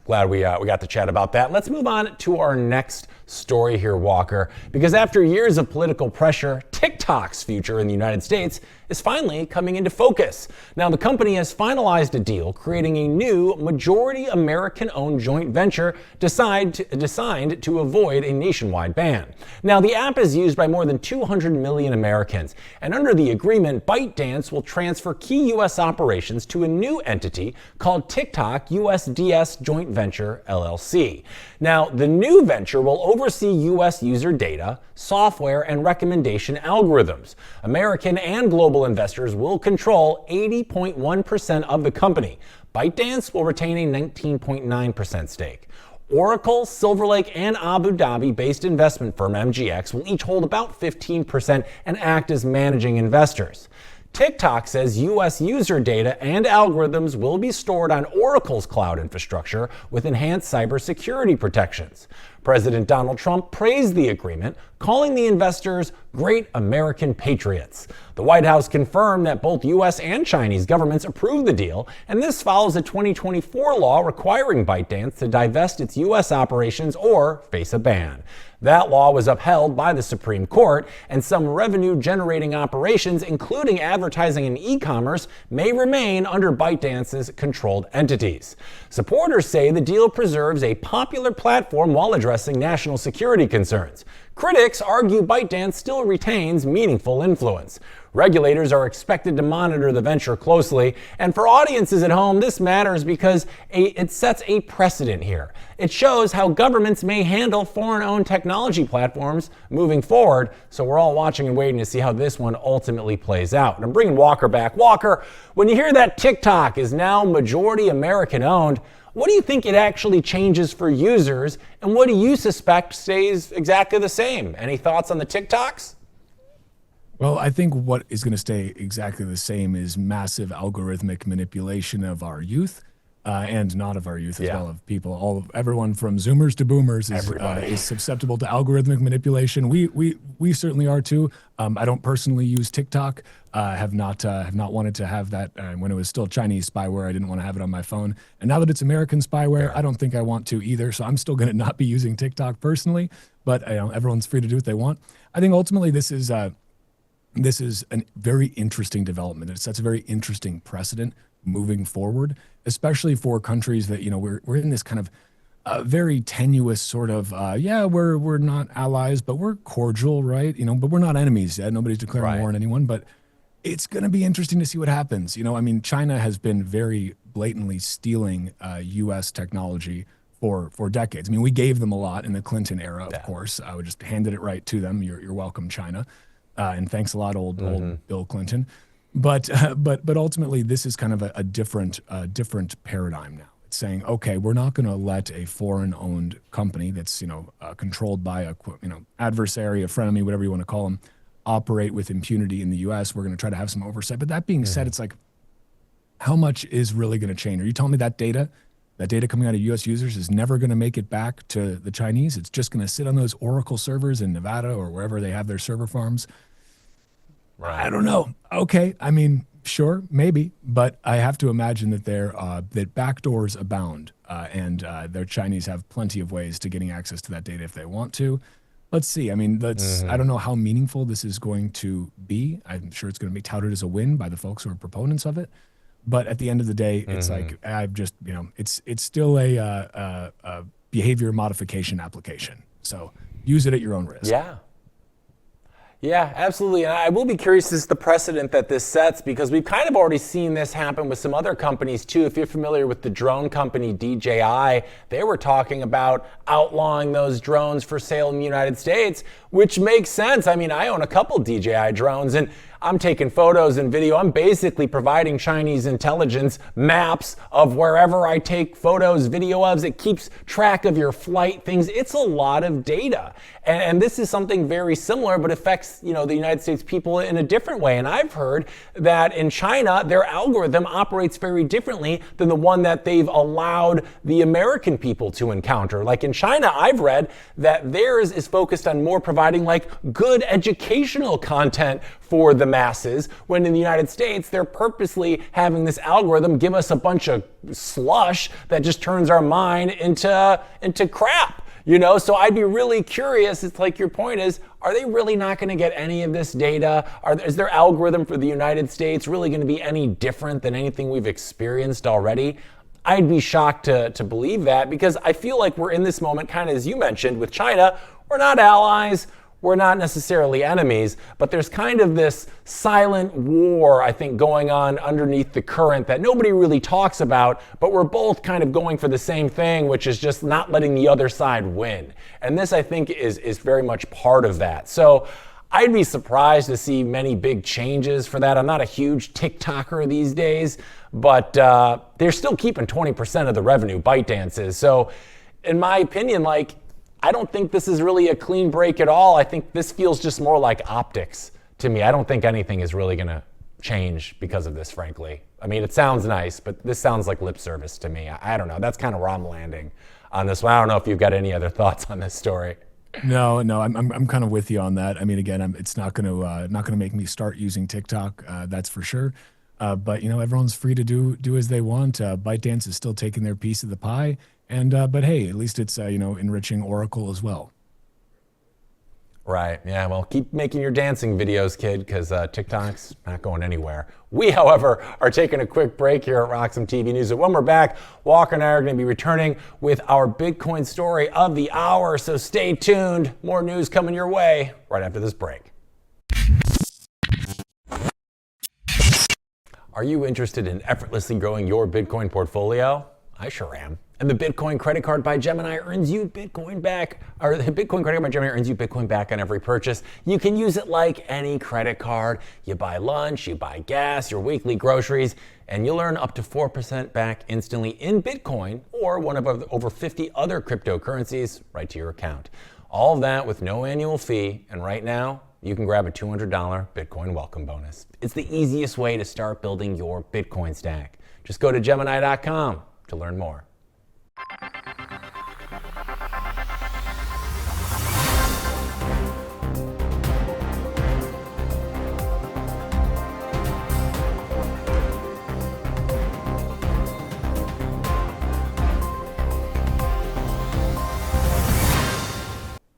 glad we got to chat about that. Let's move on to our next story here, Walker, because after years of political pressure, TikTok's future in the United States is finally coming into focus. Now, the company has finalized a deal creating a new majority American-owned joint venture designed to avoid a nationwide ban. Now, the app is used by more than 200 million Americans, and under the agreement, ByteDance will transfer key U.S. operations to a new entity called TikTok USDS Joint Venture LLC. Now, the new venture will oversee U.S. user data, software, and recommendation algorithms. American and global investors will control 80.1% of the company. ByteDance will retain a 19.9% stake. Oracle, Silver Lake, and Abu Dhabi-based investment firm MGX will each hold about 15% and act as managing investors. TikTok says U.S. user data and algorithms will be stored on Oracle's cloud infrastructure with enhanced cybersecurity protections. President Donald Trump praised the agreement, calling the investors great American patriots. The White House confirmed that both U.S. and Chinese governments approved the deal, and this follows a 2024 law requiring ByteDance to divest its U.S. operations or face a ban. That law was upheld by the Supreme Court, and some revenue-generating operations, including advertising and e-commerce, may remain under ByteDance's controlled entities. Supporters say the deal preserves a popular platform while addressing national security concerns. Critics argue ByteDance still retains meaningful influence. Regulators are expected to monitor the venture closely, and for audiences at home, this matters because it sets a precedent here. It shows how governments may handle foreign-owned technology platforms moving forward, so we're all watching and waiting to see how this one ultimately plays out. And I'm bringing Walker back. Walker, when you hear that TikTok is now majority American-owned, what do you think it actually changes for users, and what do you suspect stays exactly the same? Any thoughts on the TikToks? Well, I think what is going to stay exactly the same is massive algorithmic manipulation of our youth, and not of our youth as well, of people. Everyone from Zoomers to Boomers is susceptible to algorithmic manipulation. We certainly are too. I don't personally use TikTok. Have not wanted to have that when it was still Chinese spyware. I didn't want to have it on my phone. And now that it's American spyware, I don't think I want to either. So I'm still going to not be using TikTok personally. But everyone's free to do what they want. I think ultimately this is a very interesting development. It sets a very interesting precedent moving forward, especially for countries that, we're in this kind of very tenuous sort of, we're not allies, but we're cordial, right? But we're not enemies yet. Nobody's declaring war on anyone, but it's going to be interesting to see what happens. China has been very blatantly stealing U.S. technology for decades. We gave them a lot in the Clinton era, of course. I would just handed it right to them. You're welcome, China. And thanks a lot, old Bill Clinton. But ultimately, this is kind of a different paradigm now. It's saying, okay, we're not going to let a foreign-owned company that's controlled by a adversary, a frenemy, whatever you want to call them, operate with impunity in the U.S. We're going to try to have some oversight. But that being said, it's like, how much is really going to change? Are you telling me that data coming out of U.S. users is never going to make it back to the Chinese? It's just going to sit on those Oracle servers in Nevada or wherever they have their server farms? Right. I don't know. Okay. Sure, maybe, but I have to imagine that that backdoors abound, and their Chinese have plenty of ways to getting access to that data if they want to. Let's see. I don't know how meaningful this is going to be. I'm sure it's going to be touted as a win by the folks who are proponents of it. But at the end of the day, it's like I've just it's still a behavior modification application. So use it at your own risk. Yeah, absolutely. And I will be curious as to the precedent that this sets, because we've kind of already seen this happen with some other companies too. If you're familiar with the drone company DJI, they were talking about outlawing those drones for sale in the United States, which makes sense. I own a couple DJI drones, and I'm taking photos and video. I'm basically providing Chinese intelligence maps of wherever I take photos, video of. It keeps track of your flight things. It's a lot of data. And this is something very similar, but affects, the United States people in a different way. And I've heard that in China, their algorithm operates very differently than the one that they've allowed the American people to encounter. Like in China, I've read that theirs is focused on more providing like good educational content for the masses, when in the United States, they're purposely having this algorithm give us a bunch of slush that just turns our mind into crap. So I'd be really curious. It's like your point is, are they really not going to get any of this data? Is their algorithm for the United States really going to be any different than anything we've experienced already? I'd be shocked to believe that, because I feel like we're in this moment, kind of as you mentioned with China. We're not allies. We're not necessarily enemies, but there's kind of this silent war, I think, going on underneath the current that nobody really talks about, but we're both kind of going for the same thing, which is just not letting the other side win. And this, I think, is very much part of that. So I'd be surprised to see many big changes for that. I'm not a huge TikToker these days, but they're still keeping 20% of the revenue, ByteDance is. So in my opinion, I don't think this is really a clean break at all. I think this feels just more like optics to me. I don't think anything is really going to change because of this, frankly. I mean, it sounds nice, but this sounds like lip service to me. I don't know. That's kind of where I'm landing on this one. I don't know if you've got any other thoughts on this story. No, I'm kind of with you on that. I mean, again, it's not gonna make me start using TikTok. That's for sure. But everyone's free to do as they want. ByteDance is still taking their piece of the pie, and but hey, at least it's enriching Oracle as well. Right. Yeah. Well, keep making your dancing videos, kid, because TikTok's not going anywhere. We, however, are taking a quick break here at RoxomTV News. And when we're back, Walker and I are going to be returning with our Bitcoin story of the hour. So stay tuned. More news coming your way right after this break. Are you interested in effortlessly growing your Bitcoin portfolio? I sure am. And the Bitcoin credit card by Gemini earns you Bitcoin back, or the Bitcoin credit card by Gemini earns you Bitcoin back on every purchase. You can use it like any credit card. You buy lunch, you buy gas, your weekly groceries, and you'll earn up to 4% back instantly in Bitcoin or one of over 50 other cryptocurrencies right to your account. All of that with no annual fee, and right now, you can grab a $200 Bitcoin welcome bonus. It's the easiest way to start building your Bitcoin stack. Just go to Gemini.com to learn more.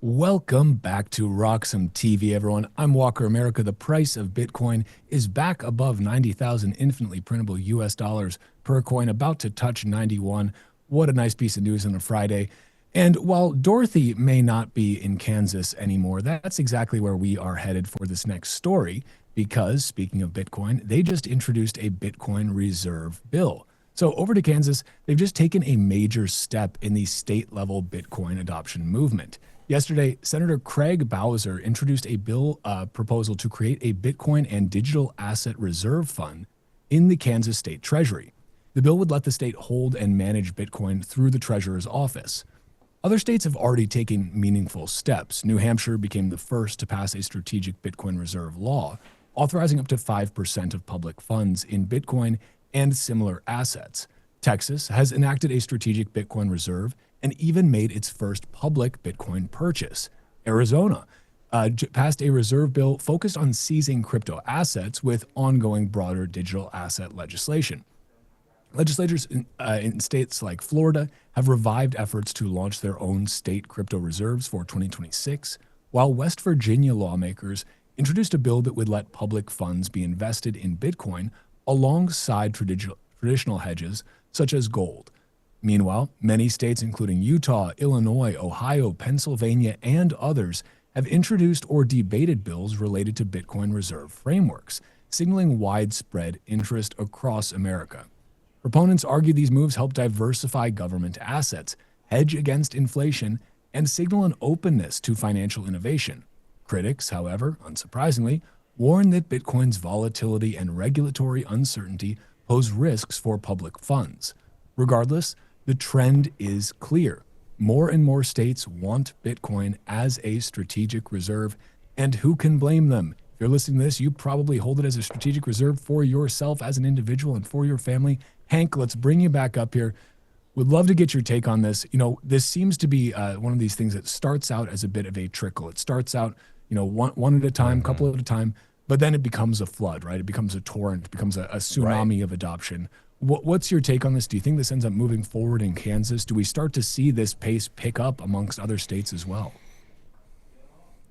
Welcome back to RoxomTV, everyone. I'm Walker America. The price of Bitcoin is back above 90,000 infinitely printable US dollars per coin, about to touch 91. What a nice piece of news on a Friday. And while Dorothy may not be in Kansas anymore, that's exactly where we are headed for this next story, because speaking of Bitcoin, they just introduced a Bitcoin reserve bill. So over to Kansas, they've just taken a major step in the state-level Bitcoin adoption movement. Yesterday, Senator Craig Bowser introduced a bill proposal to create a Bitcoin and digital asset reserve fund in the Kansas State Treasury. The bill would let the state hold and manage Bitcoin through the treasurer's office. Other states have already taken meaningful steps. New Hampshire became the first to pass a strategic Bitcoin reserve law, authorizing up to 5% of public funds in Bitcoin and similar assets. Texas has enacted a strategic Bitcoin reserve and even made its first public Bitcoin purchase. Arizona passed a reserve bill focused on seizing crypto assets with ongoing broader digital asset legislation. Legislators in states like Florida have revived efforts to launch their own state crypto reserves for 2026, while West Virginia lawmakers introduced a bill that would let public funds be invested in Bitcoin alongside traditional hedges such as gold. Meanwhile, many states, including Utah, Illinois, Ohio, Pennsylvania, and others, have introduced or debated bills related to Bitcoin reserve frameworks, signaling widespread interest across America. Proponents argue these moves help diversify government assets, hedge against inflation, and signal an openness to financial innovation. Critics, however, unsurprisingly, warn that Bitcoin's volatility and regulatory uncertainty pose risks for public funds. Regardless, the trend is clear. More and more states want Bitcoin as a strategic reserve, and who can blame them? If you're listening to this, you probably hold it as a strategic reserve for yourself as an individual and for your family. Hank, let's bring you back up here. Would love to get your take on this. This seems to be one of these things that starts out as a bit of a trickle. It starts out, one at a time, couple at a time, but then it becomes a flood, right? It becomes a torrent, it becomes a tsunami of adoption. What's your take on this? Do you think this ends up moving forward in Kansas? Do we start to see this pace pick up amongst other states as well?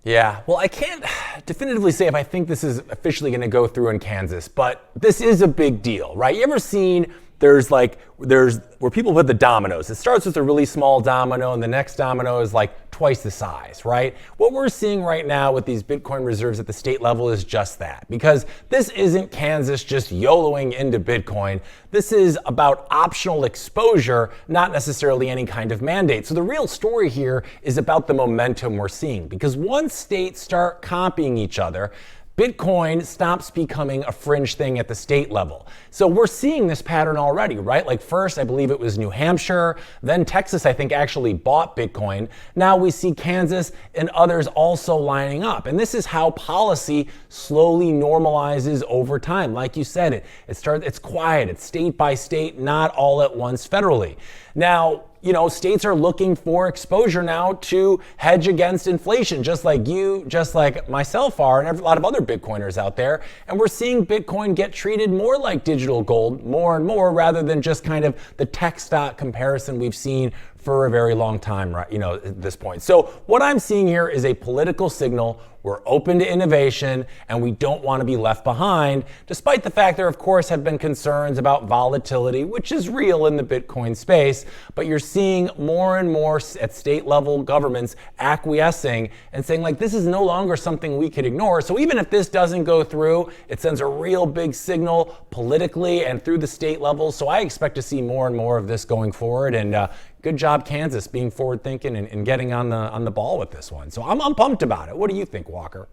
Yeah, well, I can't definitively say if I think this is officially going to go through in Kansas, but this is a big deal, right? You ever seen there's where people put the dominoes. It starts with a really small domino and the next domino is like twice the size, right? What we're seeing right now with these Bitcoin reserves at the state level is just that, because this isn't Kansas just YOLOing into Bitcoin. This is about optional exposure, not necessarily any kind of mandate. So the real story here is about the momentum we're seeing, because once states start copying each other, Bitcoin stops becoming a fringe thing at the state level. So we're seeing this pattern already, right? Like first, I believe it was New Hampshire, then Texas, I think, actually bought Bitcoin. Now we see Kansas and others also lining up. And this is how policy slowly normalizes over time. Like you said, it's quiet, it's state by state, not all at once federally. Now, states are looking for exposure now to hedge against inflation, just like you, just like myself are, and a lot of other Bitcoiners out there. And we're seeing Bitcoin get treated more like digital gold more and more, rather than just kind of the tech stock comparison we've seen for a very long time, right? At this point. So what I'm seeing here is a political signal. We're open to innovation and we don't want to be left behind, despite the fact there, of course, have been concerns about volatility, which is real in the Bitcoin space. But you're seeing more and more at state level governments acquiescing and saying, like, this is no longer something we could ignore. So even if this doesn't go through, it sends a real big signal politically and through the state level. So I expect to see more and more of this going forward. And good job, Kansas, being forward thinking and getting on the ball with this one. So I'm pumped about it. What do you think, Walker?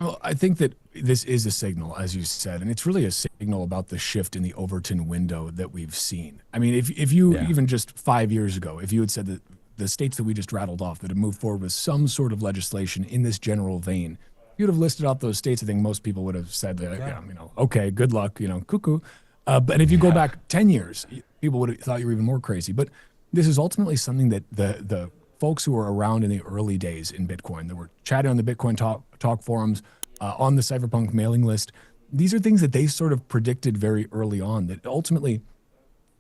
Well, I think that this is a signal, as you said, and it's really a signal about the shift in the Overton window that we've seen. I mean, if you even just 5 years ago, if you had said that the states that we just rattled off that have moved forward with some sort of legislation in this general vein, you'd have listed out those states. I think most people would have said that, okay, good luck, cuckoo. But if you go back 10 years, people would have thought you were even more crazy. But this is ultimately something that the folks who were around in the early days in Bitcoin, that were chatting on the Bitcoin talk forums, on the Cypherpunk mailing list, these are things that they sort of predicted very early on, that ultimately,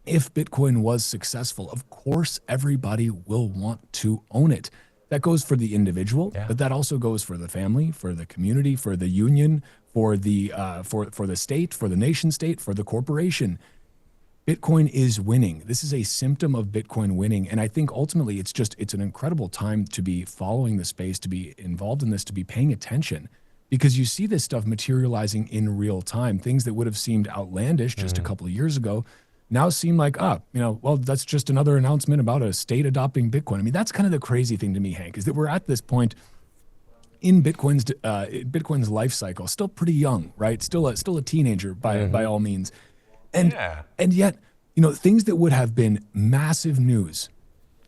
if Bitcoin was successful, of course, everybody will want to own it. That goes for the individual, but that also goes for the family, for the community, for the union, for the for the state, for the nation state, for the corporation. Bitcoin is winning. This is a symptom of Bitcoin winning. And I think ultimately it's an incredible time to be following the space, to be involved in this, to be paying attention, because you see this stuff materializing in real time. Things that would have seemed outlandish just a couple of years ago now seem like, well, that's just another announcement about a state adopting Bitcoin. I mean, that's kind of the crazy thing to me, Hank, is that we're at this point in Bitcoin's life cycle, still pretty young, right? Still a teenager by all means. And yet, things that would have been massive news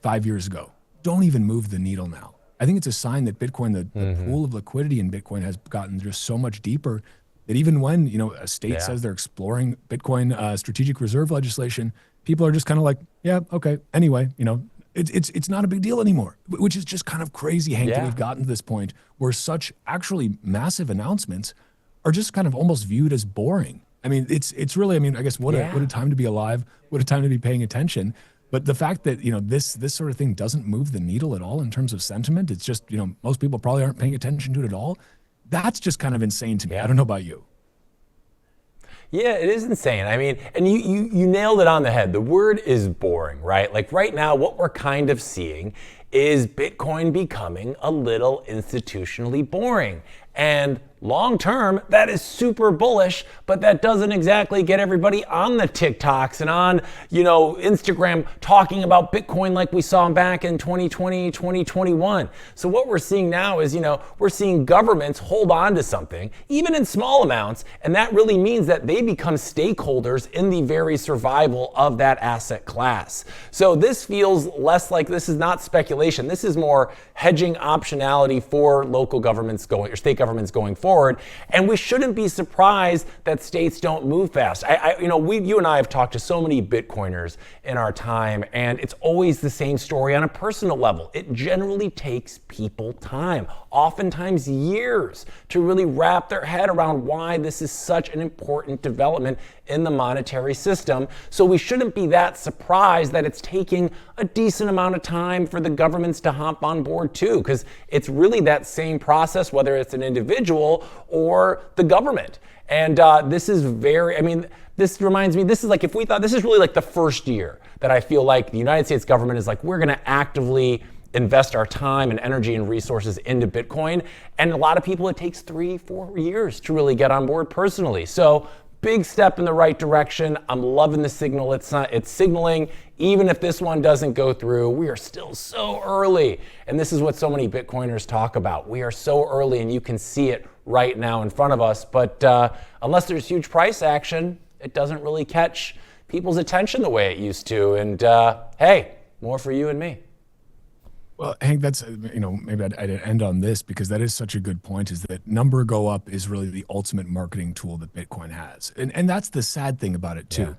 5 years ago don't even move the needle now. I think it's a sign that Bitcoin, the pool of liquidity in Bitcoin has gotten just so much deeper that even when, a state says they're exploring Bitcoin strategic reserve legislation, people are just kind of like, yeah, okay, anyway, it's not a big deal anymore, which is just kind of crazy, Hank, that we've gotten to this point where such actually massive announcements are just kind of almost viewed as boring. I mean, it's really, I guess what a time to be alive, what a time to be paying attention. But the fact that, this sort of thing doesn't move the needle at all in terms of sentiment, it's just, most people probably aren't paying attention to it at all. That's just kind of insane to me. I don't know about you. Yeah, it is insane. I mean, and you nailed it on the head. The word is boring, right? Like right now, what we're kind of seeing is Bitcoin becoming a little institutionally boring. And long term, that is super bullish, but that doesn't exactly get everybody on the TikToks and on, Instagram talking about Bitcoin like we saw back in 2020, 2021. So what we're seeing now is, we're seeing governments hold on to something, even in small amounts, and that really means that they become stakeholders in the very survival of that asset class. So this feels less like, this is not speculation. This is more hedging optionality for local governments or state governments going forward. And we shouldn't be surprised that states don't move fast. You and I have talked to so many Bitcoiners in our time, and it's always the same story on a personal level. It generally takes people time, oftentimes years, to really wrap their head around why this is such an important development in the monetary system. So we shouldn't be that surprised that it's taking a decent amount of time for the governments to hop on board too, because it's really that same process, whether it's an individual or the government. And this is this reminds me, this is like, if we thought, this is really like the first year that I feel like the United States government is like, we're gonna actively invest our time and energy and resources into Bitcoin. And a lot of people, it takes 3-4 years to really get on board personally. So big step in the right direction. I'm loving the signal it's signaling. Even if this one doesn't go through, we are still so early. And this is what so many Bitcoiners talk about. We are so early, and you can see it right now in front of us. But unless there's huge price action, it doesn't really catch people's attention the way it used to. And hey, more for you and me. Well, Hank, that's, maybe I'd end on this because that is such a good point, is that number go up is really the ultimate marketing tool that Bitcoin has. And that's the sad thing about it too. Yeah.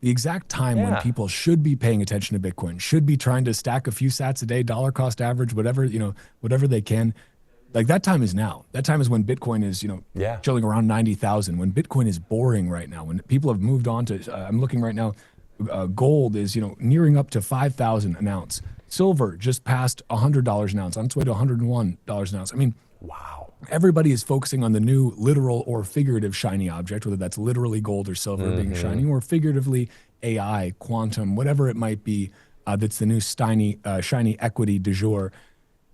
The exact time when people should be paying attention to Bitcoin, should be trying to stack a few sats a day, dollar cost average, whatever they can. Like that time is now. That time is when Bitcoin is, chilling around 90,000, when Bitcoin is boring right now, when people have moved on to, I'm looking right now, gold is, nearing up to 5,000 an ounce. Silver just passed $100 an ounce, on its way to $101 an ounce. I mean, wow. Everybody is focusing on the new literal or figurative shiny object, whether that's literally gold or silver being shiny, or figuratively AI, quantum, whatever it might be, that's the new shiny equity du jour.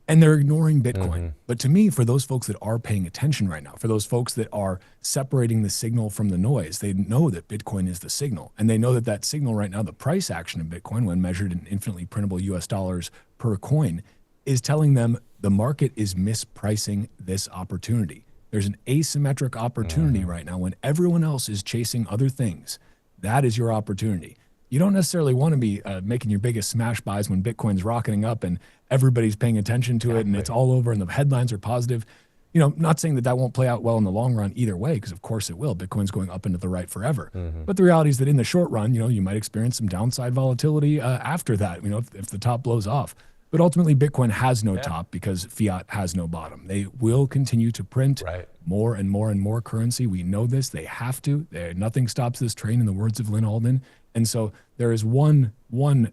And they're ignoring Bitcoin. But to me, for those folks that are paying attention right now, for those folks that are separating the signal from the noise, they know that Bitcoin is the signal. And they know that that signal right now, the price action of Bitcoin, when measured in infinitely printable US dollars per coin, is telling them the market is mispricing this opportunity. There's an asymmetric opportunity right now when everyone else is chasing other things. That is your opportunity. You don't necessarily want to be making your biggest smash buys when Bitcoin's rocketing up and everybody's paying attention to it and it's all over and the headlines are positive. Not saying that won't play out well in the long run either way, because of course it will. Bitcoin's going up into the right forever. But the reality is that in the short run, you might experience some downside volatility after that, if the top blows off. But ultimately, Bitcoin has no top because fiat has no bottom. They will continue to print more and more and more currency. We know this. They have to. Nothing stops this train, in the words of Lynn Alden. And so there is one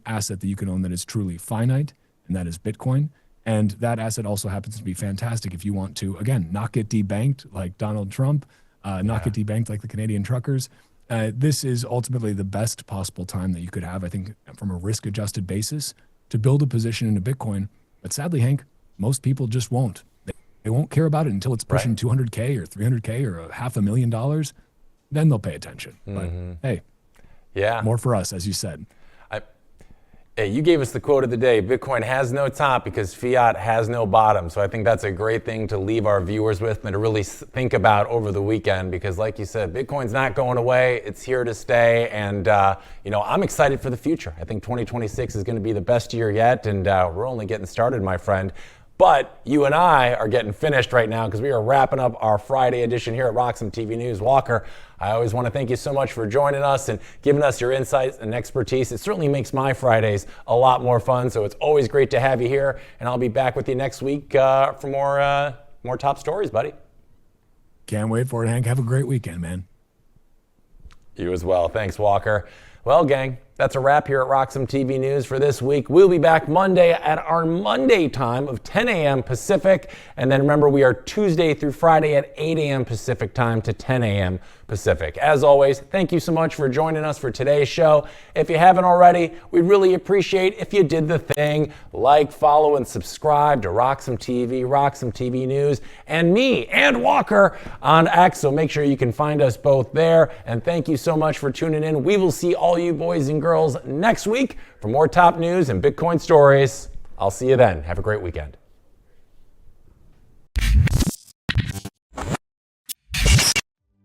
asset that you can own that is truly finite, and that is Bitcoin. And that asset also happens to be fantastic if you want to, again, not get debanked like Donald Trump, not get debanked like the Canadian truckers. This is ultimately the best possible time that you could have, I think, from a risk-adjusted basis, to build a position into Bitcoin. But sadly, Hank, most people just won't. They won't care about it until it's pushing 200K or 300K or $500,000. Then they'll pay attention. But hey, more for us, as you said. Hey, you gave us the quote of the day: Bitcoin has no top because fiat has no bottom. So I think that's a great thing to leave our viewers with and to really think about over the weekend, because like you said, Bitcoin's not going away. It's here to stay. And, I'm excited for the future. I think 2026 is going to be the best year yet. And we're only getting started, my friend. But you and I are getting finished right now because we are wrapping up our Friday edition here at RoxomTV News. Walker, I always want to thank you so much for joining us and giving us your insights and expertise. It certainly makes my Fridays a lot more fun, so it's always great to have you here. And I'll be back with you next week for more top stories, buddy. Can't wait for it, Hank. Have a great weekend, man. You as well. Thanks, Walker. Well, gang, that's a wrap here at RoxomTV News for this week. We'll be back Monday at our Monday time of 10 a.m. Pacific. And then remember, we are Tuesday through Friday at 8 a.m. Pacific time to 10 a.m. Pacific. As always, thank you so much for joining us for today's show. If you haven't already, we'd really appreciate if you did the thing: like, follow, and subscribe to RoxomTV, RoxomTV News, and me and Walker on X. So make sure you can find us both there. And thank you so much for tuning in. We will see all you boys and girls next week for more top news and Bitcoin stories. I'll see you then. Have a great weekend.